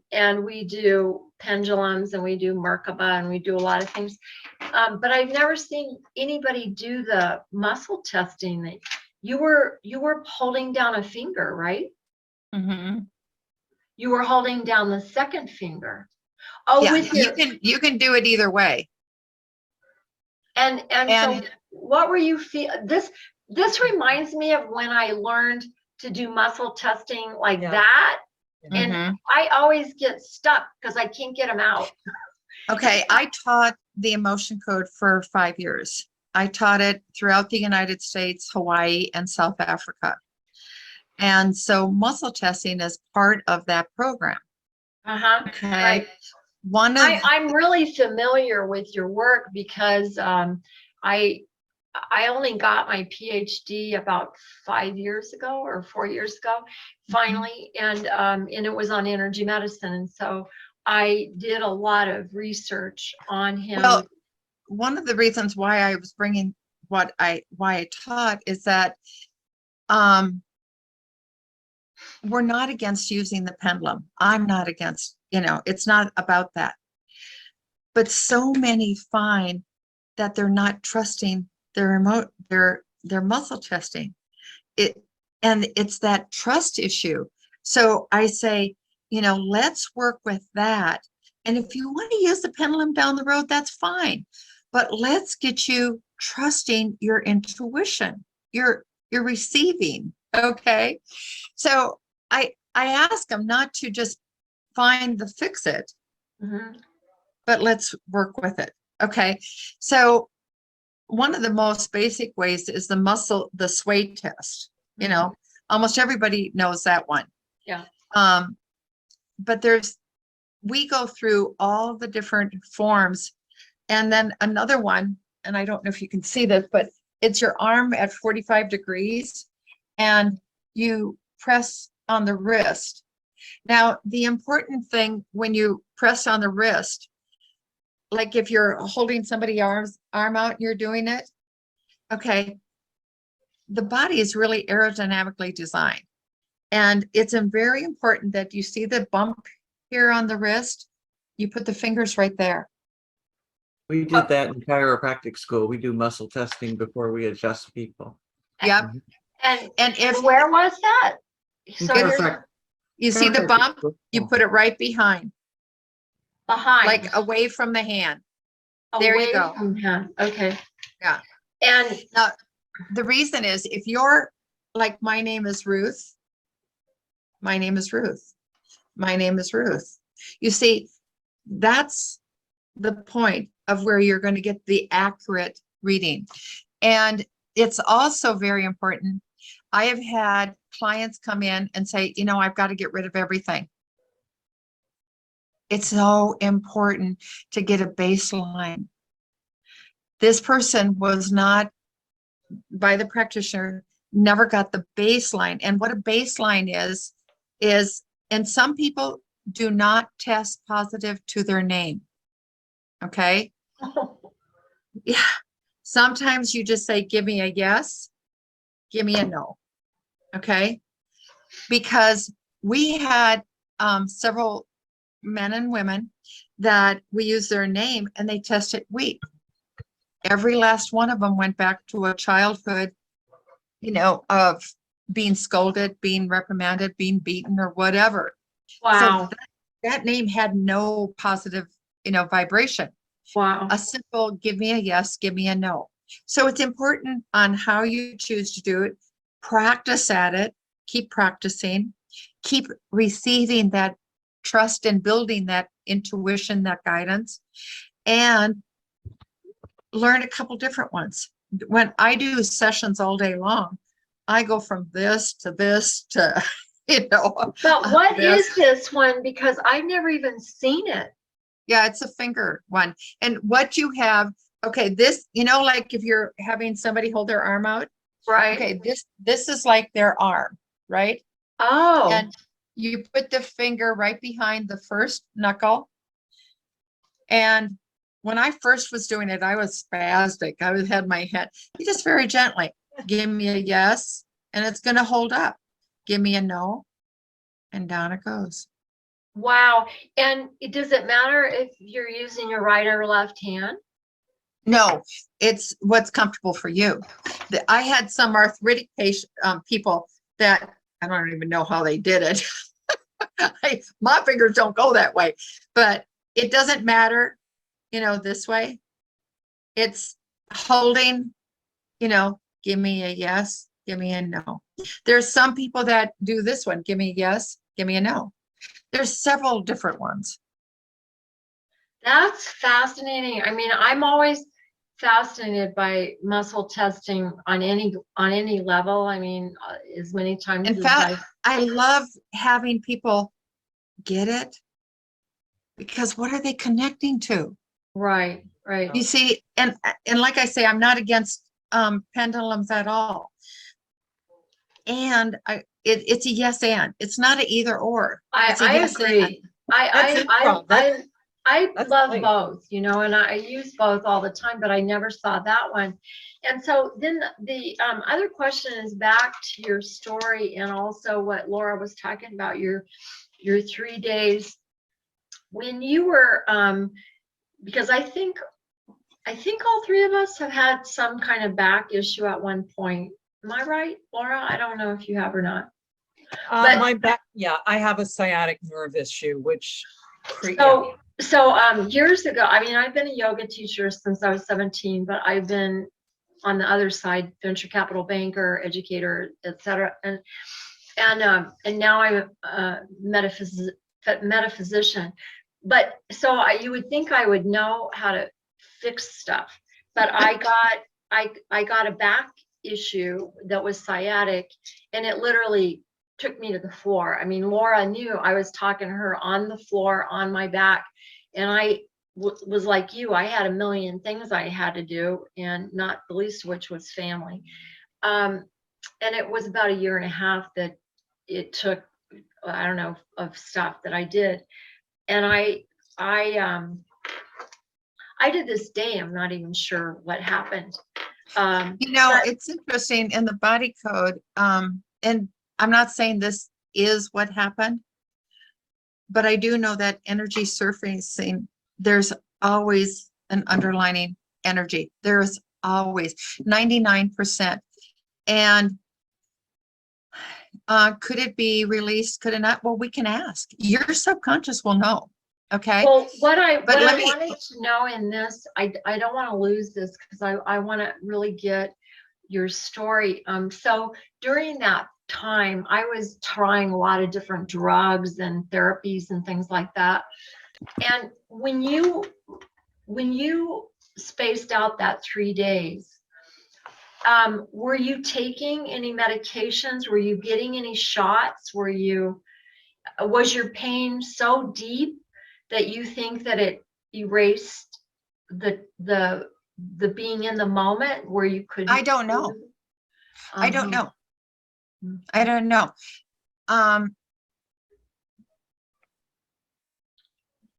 [SPEAKER 4] we do pendulums and we do Merkaba and we do a lot of things. But I've never seen anybody do the muscle testing. That you were holding down a finger, right?
[SPEAKER 5] Mm-hmm.
[SPEAKER 4] You were holding down the second finger. Oh,
[SPEAKER 5] Yeah,
[SPEAKER 4] with your,
[SPEAKER 5] you can do it either way.
[SPEAKER 4] and so what were you feel? This reminds me of when I learned to do muscle testing like that. And I always get stuck because I can't get them out.
[SPEAKER 5] Okay, I taught the emotion code for 5 years. I taught it throughout the United States, Hawaii, and South Africa. And so muscle testing is part of that program. Okay.
[SPEAKER 4] Right. I'm really familiar with your work because I only got my PhD about 5 years ago or 4 years ago, finally, and it was on energy medicine. And so I did a lot of research on him.
[SPEAKER 5] Well, one of the reasons why I was bringing why I taught is that we're not against using the pendulum. I'm not against, it's not about that. But so many find that they're not trusting their muscle testing. And it's that trust issue. So I say, let's work with that. And if you want to use the pendulum down the road, that's fine. But let's get you trusting your intuition, your receiving. Okay. So I ask them not to just find the fix it, but let's work with it. Okay. So one of the most basic ways is the sway test. Almost everybody knows that one.
[SPEAKER 4] Yeah.
[SPEAKER 5] But we go through all the different forms. And then another one, and I don't know if you can see this, but it's your arm at 45 degrees and you press on the wrist. Now, the important thing when you press on the wrist, like if you're holding somebody's arm out and you're doing it, okay, the body is really aerodynamically designed. And it's very important that you see the bump here on the wrist, you put the fingers right there.
[SPEAKER 3] We did that in chiropractic school. We do muscle testing before we adjust people.
[SPEAKER 5] Yep.
[SPEAKER 4] And
[SPEAKER 5] if
[SPEAKER 4] where was that? So you're
[SPEAKER 3] Perfect.
[SPEAKER 5] you see the
[SPEAKER 3] Perfect.
[SPEAKER 5] bump, you put it right behind,
[SPEAKER 4] behind,
[SPEAKER 5] like away from the hand. There you
[SPEAKER 4] away
[SPEAKER 5] go.
[SPEAKER 4] from him. Okay.
[SPEAKER 5] Yeah.
[SPEAKER 4] And
[SPEAKER 5] Now, the reason is if you're like, my name is Ruth. My name is Ruth. My name is Ruth. You see, that's the point of where you're going to get the accurate reading. And it's also very important. I have had clients come in and say, you know, I've got to get rid of everything. It's so important to get a baseline. This person was not, by the practitioner, never got the baseline. And what a baseline is, and some people do not test positive to their name. Okay. Yeah. Sometimes you just say, give me a yes, give me a no. Okay. Because we had several men and women that we use their name and they tested weak. Every last one of them went back to a childhood, you know, of being scolded, being reprimanded, being beaten or whatever.
[SPEAKER 4] wow.
[SPEAKER 5] So that name had no positive, you know, vibration.
[SPEAKER 4] Wow.
[SPEAKER 5] A simple give me a yes, give me a no. So it's important on how you choose to do it. Practice at it, keep practicing, keep receiving that trust and building that intuition, that guidance, and learn a couple different ones. When I do sessions all day long, I go from this to, you know.
[SPEAKER 4] But what
[SPEAKER 5] this.
[SPEAKER 4] is this one? Because I've never even seen it.
[SPEAKER 5] Yeah, it's a finger one. And what you have, okay, this, you know, like if you're having somebody hold their arm out,
[SPEAKER 4] Right.
[SPEAKER 5] okay, this is like their arm, right?
[SPEAKER 4] Oh.
[SPEAKER 5] And you put the finger right behind the first knuckle. And when I first was doing it, I was spastic. I had my head, you just very gently give me a yes, and it's going to hold up. Give me a no, and down it goes.
[SPEAKER 4] Wow. And does it matter if you're using your right or left hand?
[SPEAKER 5] No, it's what's comfortable for you. I had some arthritic people that I don't even know how they did it. My fingers don't go that way, but it doesn't matter, you know, this way. It's holding, you know, give me a yes, give me a no. There's some people that do this one, give me a yes, give me a no. There's several different ones.
[SPEAKER 4] That's fascinating. I mean, I'm always fascinated by muscle testing on any level. I mean, as many times
[SPEAKER 5] In
[SPEAKER 4] as
[SPEAKER 5] fact, I love having people get it, because what are they connecting to?
[SPEAKER 4] right.
[SPEAKER 5] You see, and like I say, I'm not against pendulums at all. And it's a yes and. It's not an either or. It's a
[SPEAKER 4] I
[SPEAKER 5] yes
[SPEAKER 4] agree.
[SPEAKER 5] and.
[SPEAKER 4] I
[SPEAKER 2] That's
[SPEAKER 4] love
[SPEAKER 2] great.
[SPEAKER 4] both, you know, and I use both all the time, but I never saw that one. And so then the other question is back to your story and also what Laura was talking about, your 3 days when you were, because I think all three of us have had some kind of back issue at one point. Am I right, Laura? I don't know if you have or not. But
[SPEAKER 2] My back, yeah, I have a sciatic nerve issue, which
[SPEAKER 4] so years ago, I mean, I've been a yoga teacher since I was 17, but I've been on the other side, venture capital banker, educator, etc. And now I'm a metaphysician. But so you would think I would know how to fix stuff, but I got a back issue that was sciatic, and it literally took me to the floor. I mean, Laura knew I was talking to her on the floor on my back, and I was like you. I had a million things I had to do, and not the least of which was family. And it was about 1.5 years that it took, I don't know, of stuff that I did. And I to this day, I'm not even sure what happened.
[SPEAKER 5] You know, it's interesting in the body code, and I'm not saying this is what happened, but I do know that energy surfacing, there's always an underlining energy. There's always 99%. And Could it be released? Could it not? Well, we can ask. Your subconscious will know. Okay.
[SPEAKER 4] Well, what I
[SPEAKER 5] let me-
[SPEAKER 4] wanted to know in this, I don't want to lose this because I want to really get your story. So during that time, I was trying a lot of different drugs and therapies and things like that. And when you spaced out that 3 days, were you taking any medications? Were you getting any shots? Was your pain so deep that you think that it erased the being in the moment where you could?
[SPEAKER 5] I don't know. I don't know. I don't know.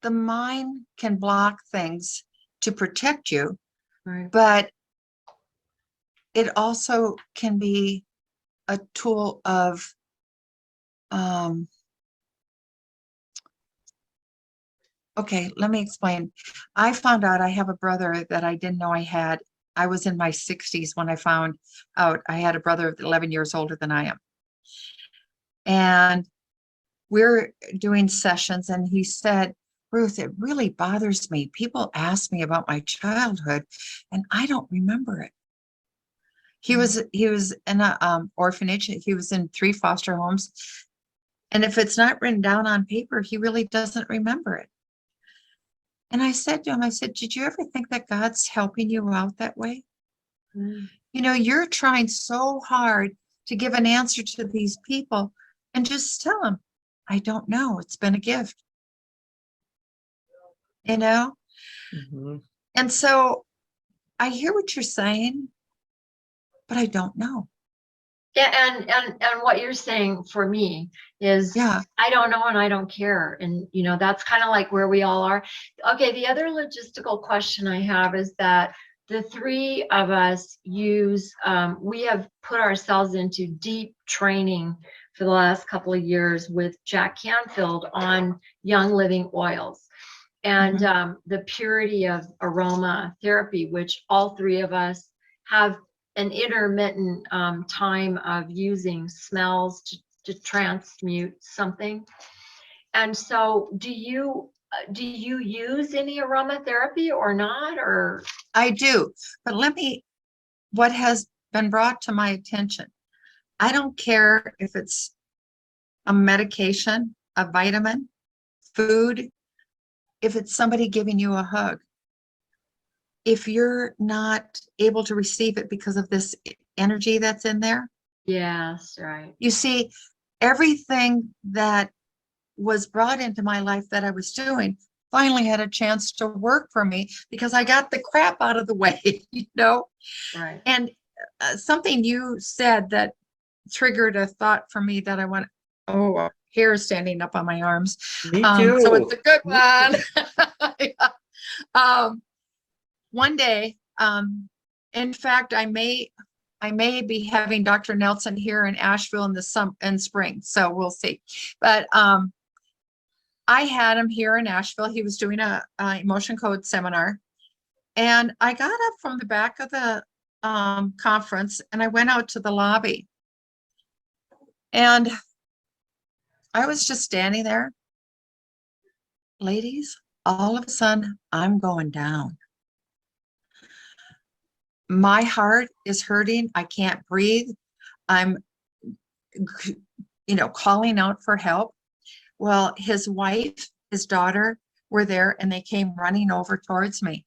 [SPEAKER 5] The mind can block things to protect you,
[SPEAKER 4] Right.
[SPEAKER 5] but it also can be a tool of okay, let me explain. I found out I have a brother that I didn't know I had. I was in my 60s when I found out I had a brother 11 years older than I am. And we're doing sessions, and he said, Ruth, it really bothers me. People ask me about my childhood, and I don't remember it. He was in a orphanage. He was in 3 foster homes. And if it's not written down on paper, he really doesn't remember it. And I said to him, I said, did you ever think that God's helping you out that way? You know, you're trying so hard to give an answer to these people, and just tell them, I don't know. It's been a gift. You know? And so I hear what you're saying, but I don't know.
[SPEAKER 4] Yeah, and what you're saying for me is,
[SPEAKER 5] Yeah.
[SPEAKER 4] I don't know and I don't care. And you know, that's kind of like where we all are. Okay, the other logistical question I have is that the 3 of us we have put ourselves into deep training for the last couple of years with Jack Canfield on Young Living Oils and the purity of aroma therapy, which all 3 of us have an intermittent time of using smells to transmute something. And so do you use any aromatherapy or not? Or
[SPEAKER 5] I do, but what has been brought to my attention, I don't care if it's a medication, a vitamin, food, if it's somebody giving you a hug. If you're not able to receive it because of this energy that's in there.
[SPEAKER 4] Yes, right.
[SPEAKER 5] You see, everything that was brought into my life that I was doing finally had a chance to work for me because I got the crap out of the way, you know?
[SPEAKER 4] Right.
[SPEAKER 5] And something you said that triggered a thought for me that I went, oh, hair standing up on my arms.
[SPEAKER 3] Me too.
[SPEAKER 5] So it's a good one. Yeah. One day, in fact, I may be having Dr. Nelson here in Asheville in spring, so we'll see. But I had him here in Asheville. He was doing a emotion code seminar, and I got up from the back of the conference and I went out to the lobby, and I was just standing there. Ladies, all of a sudden, I'm going down. My heart is hurting. I can't breathe. I'm, calling out for help. Well, his wife, his daughter were there, and they came running over towards me.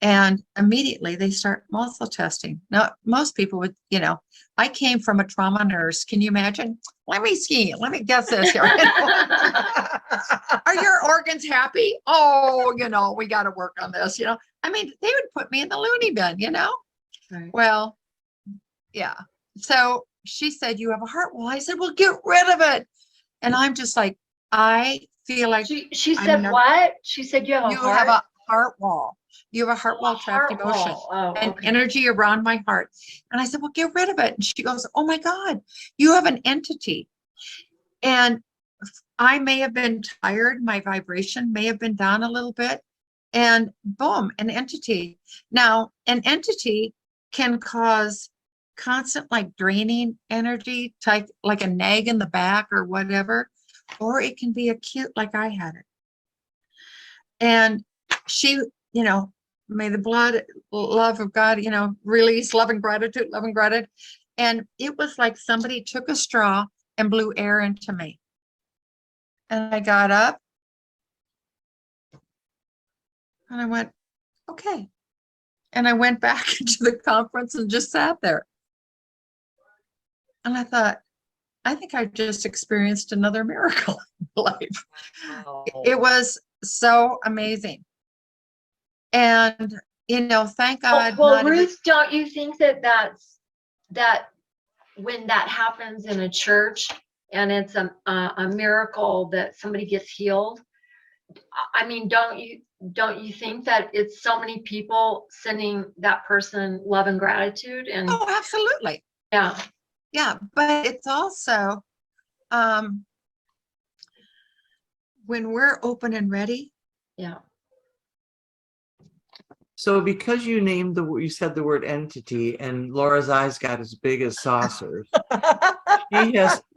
[SPEAKER 5] And immediately they start muscle testing. Now, most people would, I came from a trauma nurse. Can you imagine? Let me guess this here. Are your organs happy? Oh, we got to work on this, I mean, they would put me in the loony bin,
[SPEAKER 4] Right.
[SPEAKER 5] Well, yeah. So she said, you have a heart wall. I said, well, get rid of it. And I'm just like, I feel like
[SPEAKER 4] she said what? She said you have
[SPEAKER 5] a heart wall. You have a heart wall trapped emotion and energy around my heart. And I said, well, get rid of it. And she goes, oh my God, you have an entity. And I may have been tired. My vibration may have been down a little bit. And boom, an entity. Now, an entity can cause constant like draining energy, type like a nag in the back or whatever, or it can be acute like I had it. And she, you know, may the love of God, you know, release love and gratitude, love and gratitude. And it was like somebody took a straw and blew air into me. And I got up and I went, okay. And I went back into the conference and just sat there. And I thought, I think I just experienced another miracle in life.
[SPEAKER 2] Wow.
[SPEAKER 5] It was so amazing. And, you know, thank God.
[SPEAKER 4] Well, Ruth, don't you think that when that happens in a church and it's a miracle that somebody gets healed? I mean, don't you think that it's so many people sending that person love and gratitude? And
[SPEAKER 5] oh, absolutely.
[SPEAKER 4] yeah.
[SPEAKER 5] Yeah, but it's also when we're open and ready.
[SPEAKER 4] Yeah.
[SPEAKER 3] So because you said the word entity, and Laura's eyes got as big as saucers,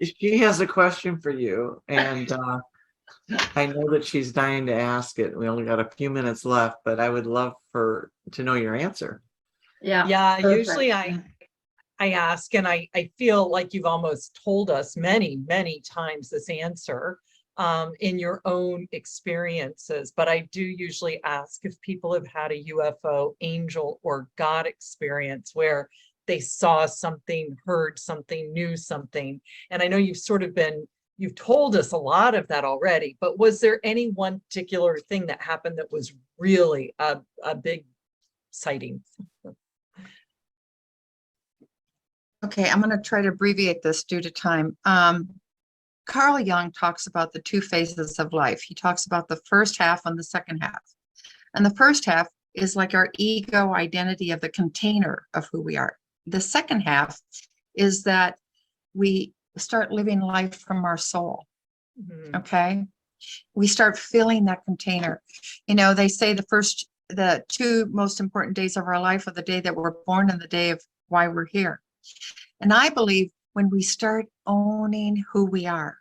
[SPEAKER 3] she has a question for you, and I know that she's dying to ask it. We only got a few minutes left, but I would love to know your answer.
[SPEAKER 4] Yeah.
[SPEAKER 2] Yeah,
[SPEAKER 4] Perfect.
[SPEAKER 2] usually I ask, and I feel like you've almost told us many, many times this answer in your own experiences, but I do usually ask if people have had a UFO, angel, or God experience where they saw something, heard something, knew something. And I know you've told us a lot of that already, but was there any one particular thing that happened that was really a big sighting?
[SPEAKER 5] Okay, I'm going to try to abbreviate this due to time. Carl Jung talks about the two phases of life. He talks about the first half and the second half. And the first half is like our ego identity of the container of who we are. The second half is that we start living life from our soul.
[SPEAKER 2] Mhm.
[SPEAKER 5] Okay. We start filling that container. You know, they say the two most important days of our life are the day that we're born and the day of why we're here. And I believe when we start owning who we are,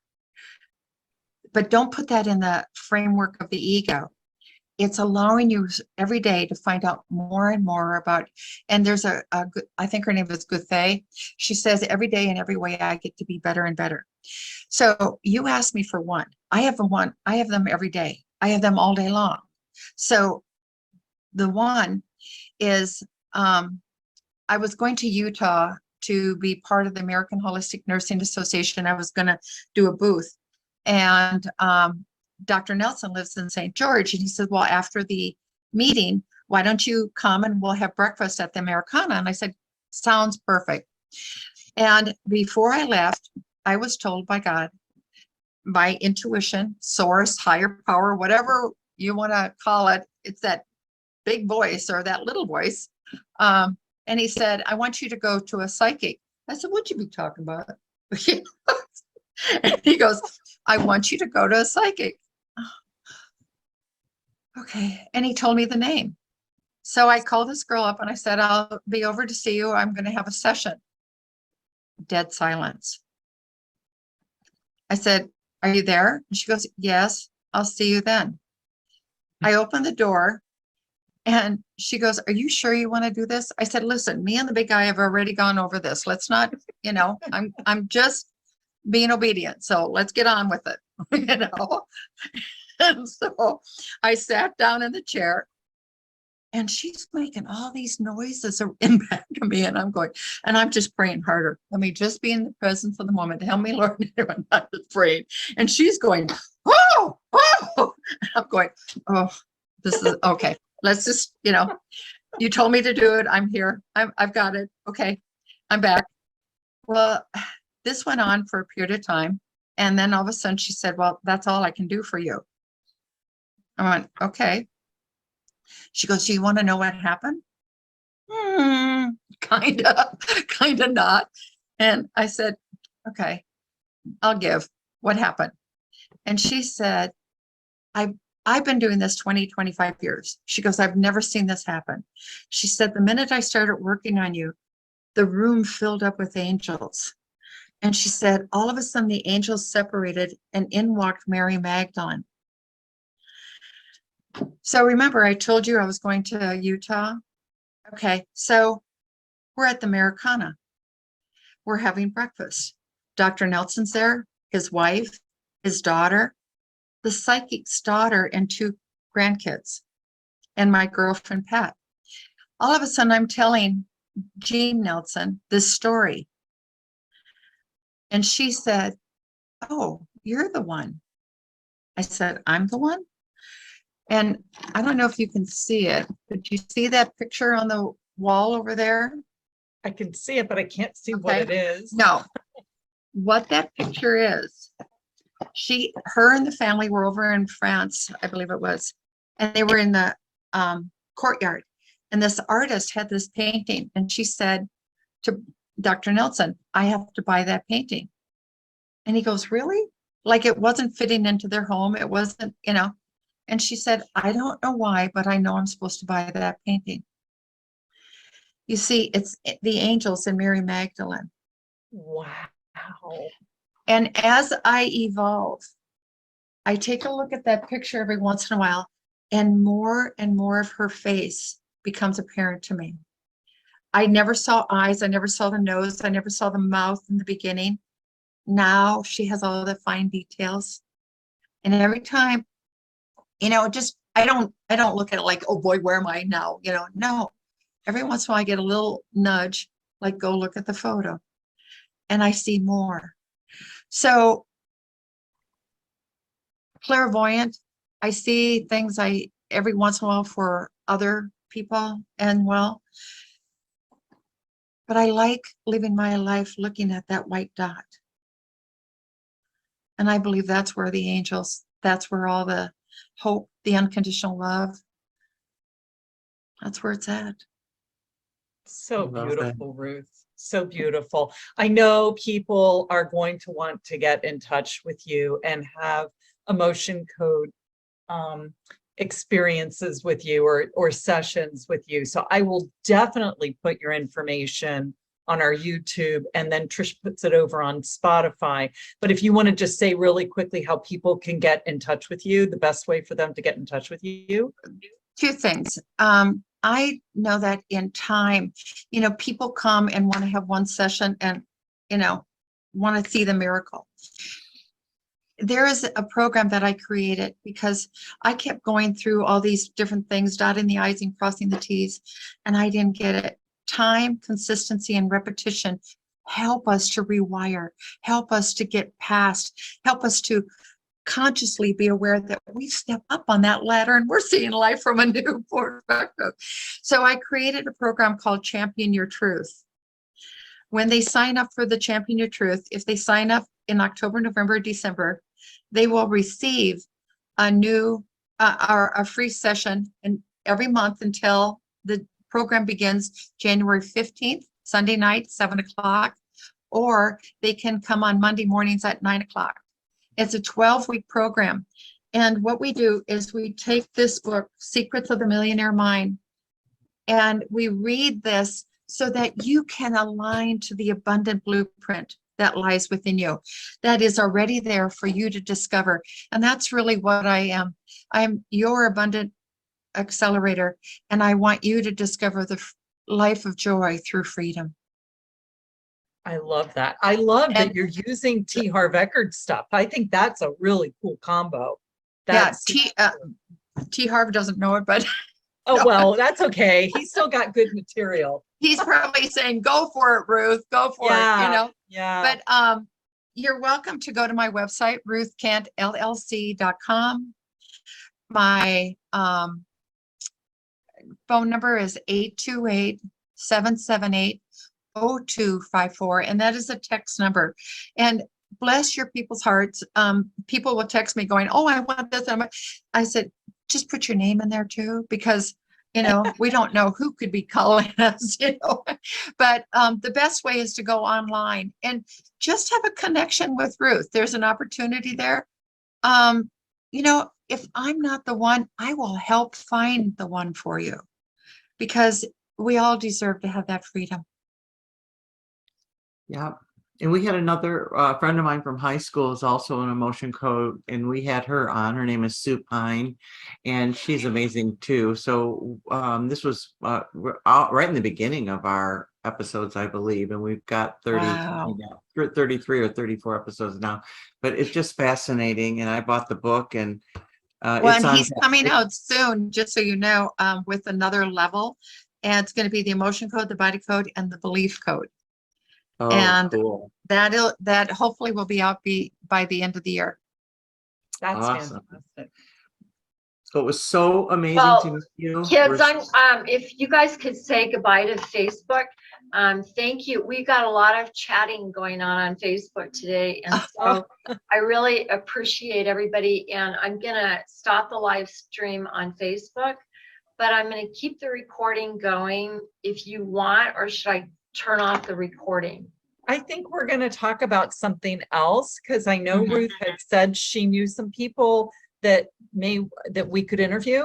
[SPEAKER 5] but don't put that in the framework of the ego. It's allowing you every day to find out more and more about, and there's I think her name is Guthay. She says, every day in every way, I get to be better and better. So you asked me for one. I have them every day. I have them all day long. So the one is, I was going to Utah to be part of the American Holistic Nursing Association. I was going to do a booth, and Dr. Nelson lives in St. George, and he said, well, after the meeting, why don't you come and we'll have breakfast at the Americana? And I said, sounds perfect. And before I left, I was told by God, by intuition, source, higher power, whatever you want to call it, it's that big voice or that little voice. And he said, I want you to go to a psychic. I said, what'd you be talking about? And he goes, I want you to go to a psychic. Okay. And he told me the name. So I called this girl up and I said, I'll be over to see you. I'm going to have a session. Dead silence. I said, are you there? And she goes, yes, I'll see you then. I opened the door and she goes, are you sure you want to do this? I said, listen, me and the big guy have already gone over this. Let's not, I'm just being obedient. So let's get on with it, And so I sat down in the chair and she's making all these noises in back of me. And I'm just praying harder. Let me just be in the presence of the moment. Help me, Lord. I'm not afraid. And she's going, oh. I'm going, oh, this is okay. Let's just, you told me to do it. I'm here. I've got it. Okay. I'm back. Well, this went on for a period of time. And then all of a sudden she said, well, that's all I can do for you. I went, okay. She goes, do you want to know what happened? Kind of not. And I said, okay, I'll give. What happened? And she said, I've been doing this 25 years. She goes, I've never seen this happen. She said, the minute I started working on you, the room filled up with angels. And she said, all of a sudden the angels separated and in walked Mary Magdalene. So remember, I told you I was going to Utah. Okay, so we're at the Americana. We're having breakfast. Dr. Nelson's there, his wife, his daughter, the psychic's daughter, and 2 grandkids, and my girlfriend, Pat. All of a sudden, I'm telling Jean Nelson this story. And she said, oh, you're the one. I said, I'm the one. And I don't know if you can see it, but you see that picture on the wall over there?
[SPEAKER 2] I can see it, but I can't see what it is.
[SPEAKER 5] No. What that picture is, her and the family were over in France, I believe it was, and they were in the courtyard. And this artist had this painting, and she said to Dr. Nelson, I have to buy that painting. And he goes, really? Like it wasn't fitting into their home. It wasn't, And she said, I don't know why, but I know I'm supposed to buy that painting. You see, it's the angels and Mary Magdalene.
[SPEAKER 2] Wow.
[SPEAKER 5] And as I evolve, I take a look at that picture every once in a while, and more of her face becomes apparent to me. I never saw eyes. I never saw the nose. I never saw the mouth in the beginning. Now she has all the fine details. And every time, I don't look at it like, oh boy, where am I now? No. Every once in a while I get a little nudge, like go look at the photo. And I see more. So clairvoyant, I see things every once in a while for other people and but I like living my life looking at that white dot. And I believe that's where the angels, that's where all the hope, the unconditional love, that's where it's at.
[SPEAKER 2] So beautiful, Ruth. So beautiful. I know people are going to want to get in touch with you and have emotion code experiences with you or sessions with you. So I will definitely put your information on our YouTube, and then Trish puts it over on Spotify. But if you want to just say really quickly how people can get in touch with you, the best way for them to get in touch with you.
[SPEAKER 5] 2 things. I know that in time, people come and want to have one session and, want to see the miracle. There is a program that I created because I kept going through all these different things, dotting the I's and crossing the T's, and I didn't get it. Time, consistency, and repetition help us to rewire, help us to get past, help us to consciously be aware that we step up on that ladder and we're seeing life from a new perspective. So I created a program called Champion Your Truth. When they sign up for the Champion Your Truth, if they sign up in October, November, December, they will receive a new or a free session and every month until the program begins January 15th, Sunday night, 7 o'clock, or they can come on Monday mornings at 9 o'clock. It's a 12-week program. And what we do is we take this book, Secrets of the Millionaire Mind, and we read this so that you can align to the abundant blueprint that lies within you, that is already there for you to discover. And that's really what I am. I'm your abundant accelerator, and I want you to discover the life of joy through freedom.
[SPEAKER 2] I love that. I love that you're using T. Harv Eckert stuff. I think that's a really cool combo. That's
[SPEAKER 5] T. Harv doesn't know it, but
[SPEAKER 2] oh, well, that's okay. He's still got good material.
[SPEAKER 5] He's probably saying, go for it, Ruth, go for it,
[SPEAKER 2] Yeah.
[SPEAKER 5] But you're welcome to go to my website, ruthkentllc.com. My phone number is 828-778-0254, and that is a text number. And bless your people's hearts. People will text me going, oh, I want this. I said, just put your name in there too, because we don't know who could be calling us, but the best way is to go online and just have a connection with Ruth. There's an opportunity there. If I'm not the one, I will help find the one for you, because we all deserve to have that freedom.
[SPEAKER 3] Yeah. And we had another friend of mine from high school is also an emotion code, and we had her on. Her name is Sue Pine, and she's amazing too. So this was we're out right in the beginning of our episodes, I believe, and we've got 30,
[SPEAKER 5] Wow.
[SPEAKER 3] 33 or 34 episodes now. But it's just fascinating, and I bought the book, and
[SPEAKER 5] Well,
[SPEAKER 3] it's
[SPEAKER 5] and
[SPEAKER 3] on.
[SPEAKER 5] he's coming out soon, just so you know, with another level. And it's going to be the emotion code, the body code, and the belief code.
[SPEAKER 3] Oh,
[SPEAKER 5] And
[SPEAKER 3] cool.
[SPEAKER 5] that hopefully will be out by the end of the year.
[SPEAKER 2] That's
[SPEAKER 3] Awesome.
[SPEAKER 2] fantastic.
[SPEAKER 3] So it was so amazing
[SPEAKER 4] Well,
[SPEAKER 3] to meet you.
[SPEAKER 4] Kids,
[SPEAKER 3] We're-
[SPEAKER 4] if you guys could say goodbye to Facebook, thank you. We got a lot of chatting going on Facebook today. And so I really appreciate everybody. And I'm gonna stop the live stream on Facebook, but I'm gonna keep the recording going if you want, or should I turn off the recording?
[SPEAKER 2] I think we're going to talk about something else because I know
[SPEAKER 5] Mhm.
[SPEAKER 2] Ruth had said she knew some people that we could interview,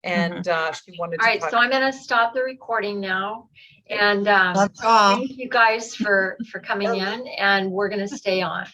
[SPEAKER 2] and she wanted
[SPEAKER 4] All
[SPEAKER 2] to
[SPEAKER 4] right,
[SPEAKER 2] talk.
[SPEAKER 4] so I'm gonna stop the recording now. And
[SPEAKER 5] That's all.
[SPEAKER 4] thank you guys for coming in, and we're gonna stay on.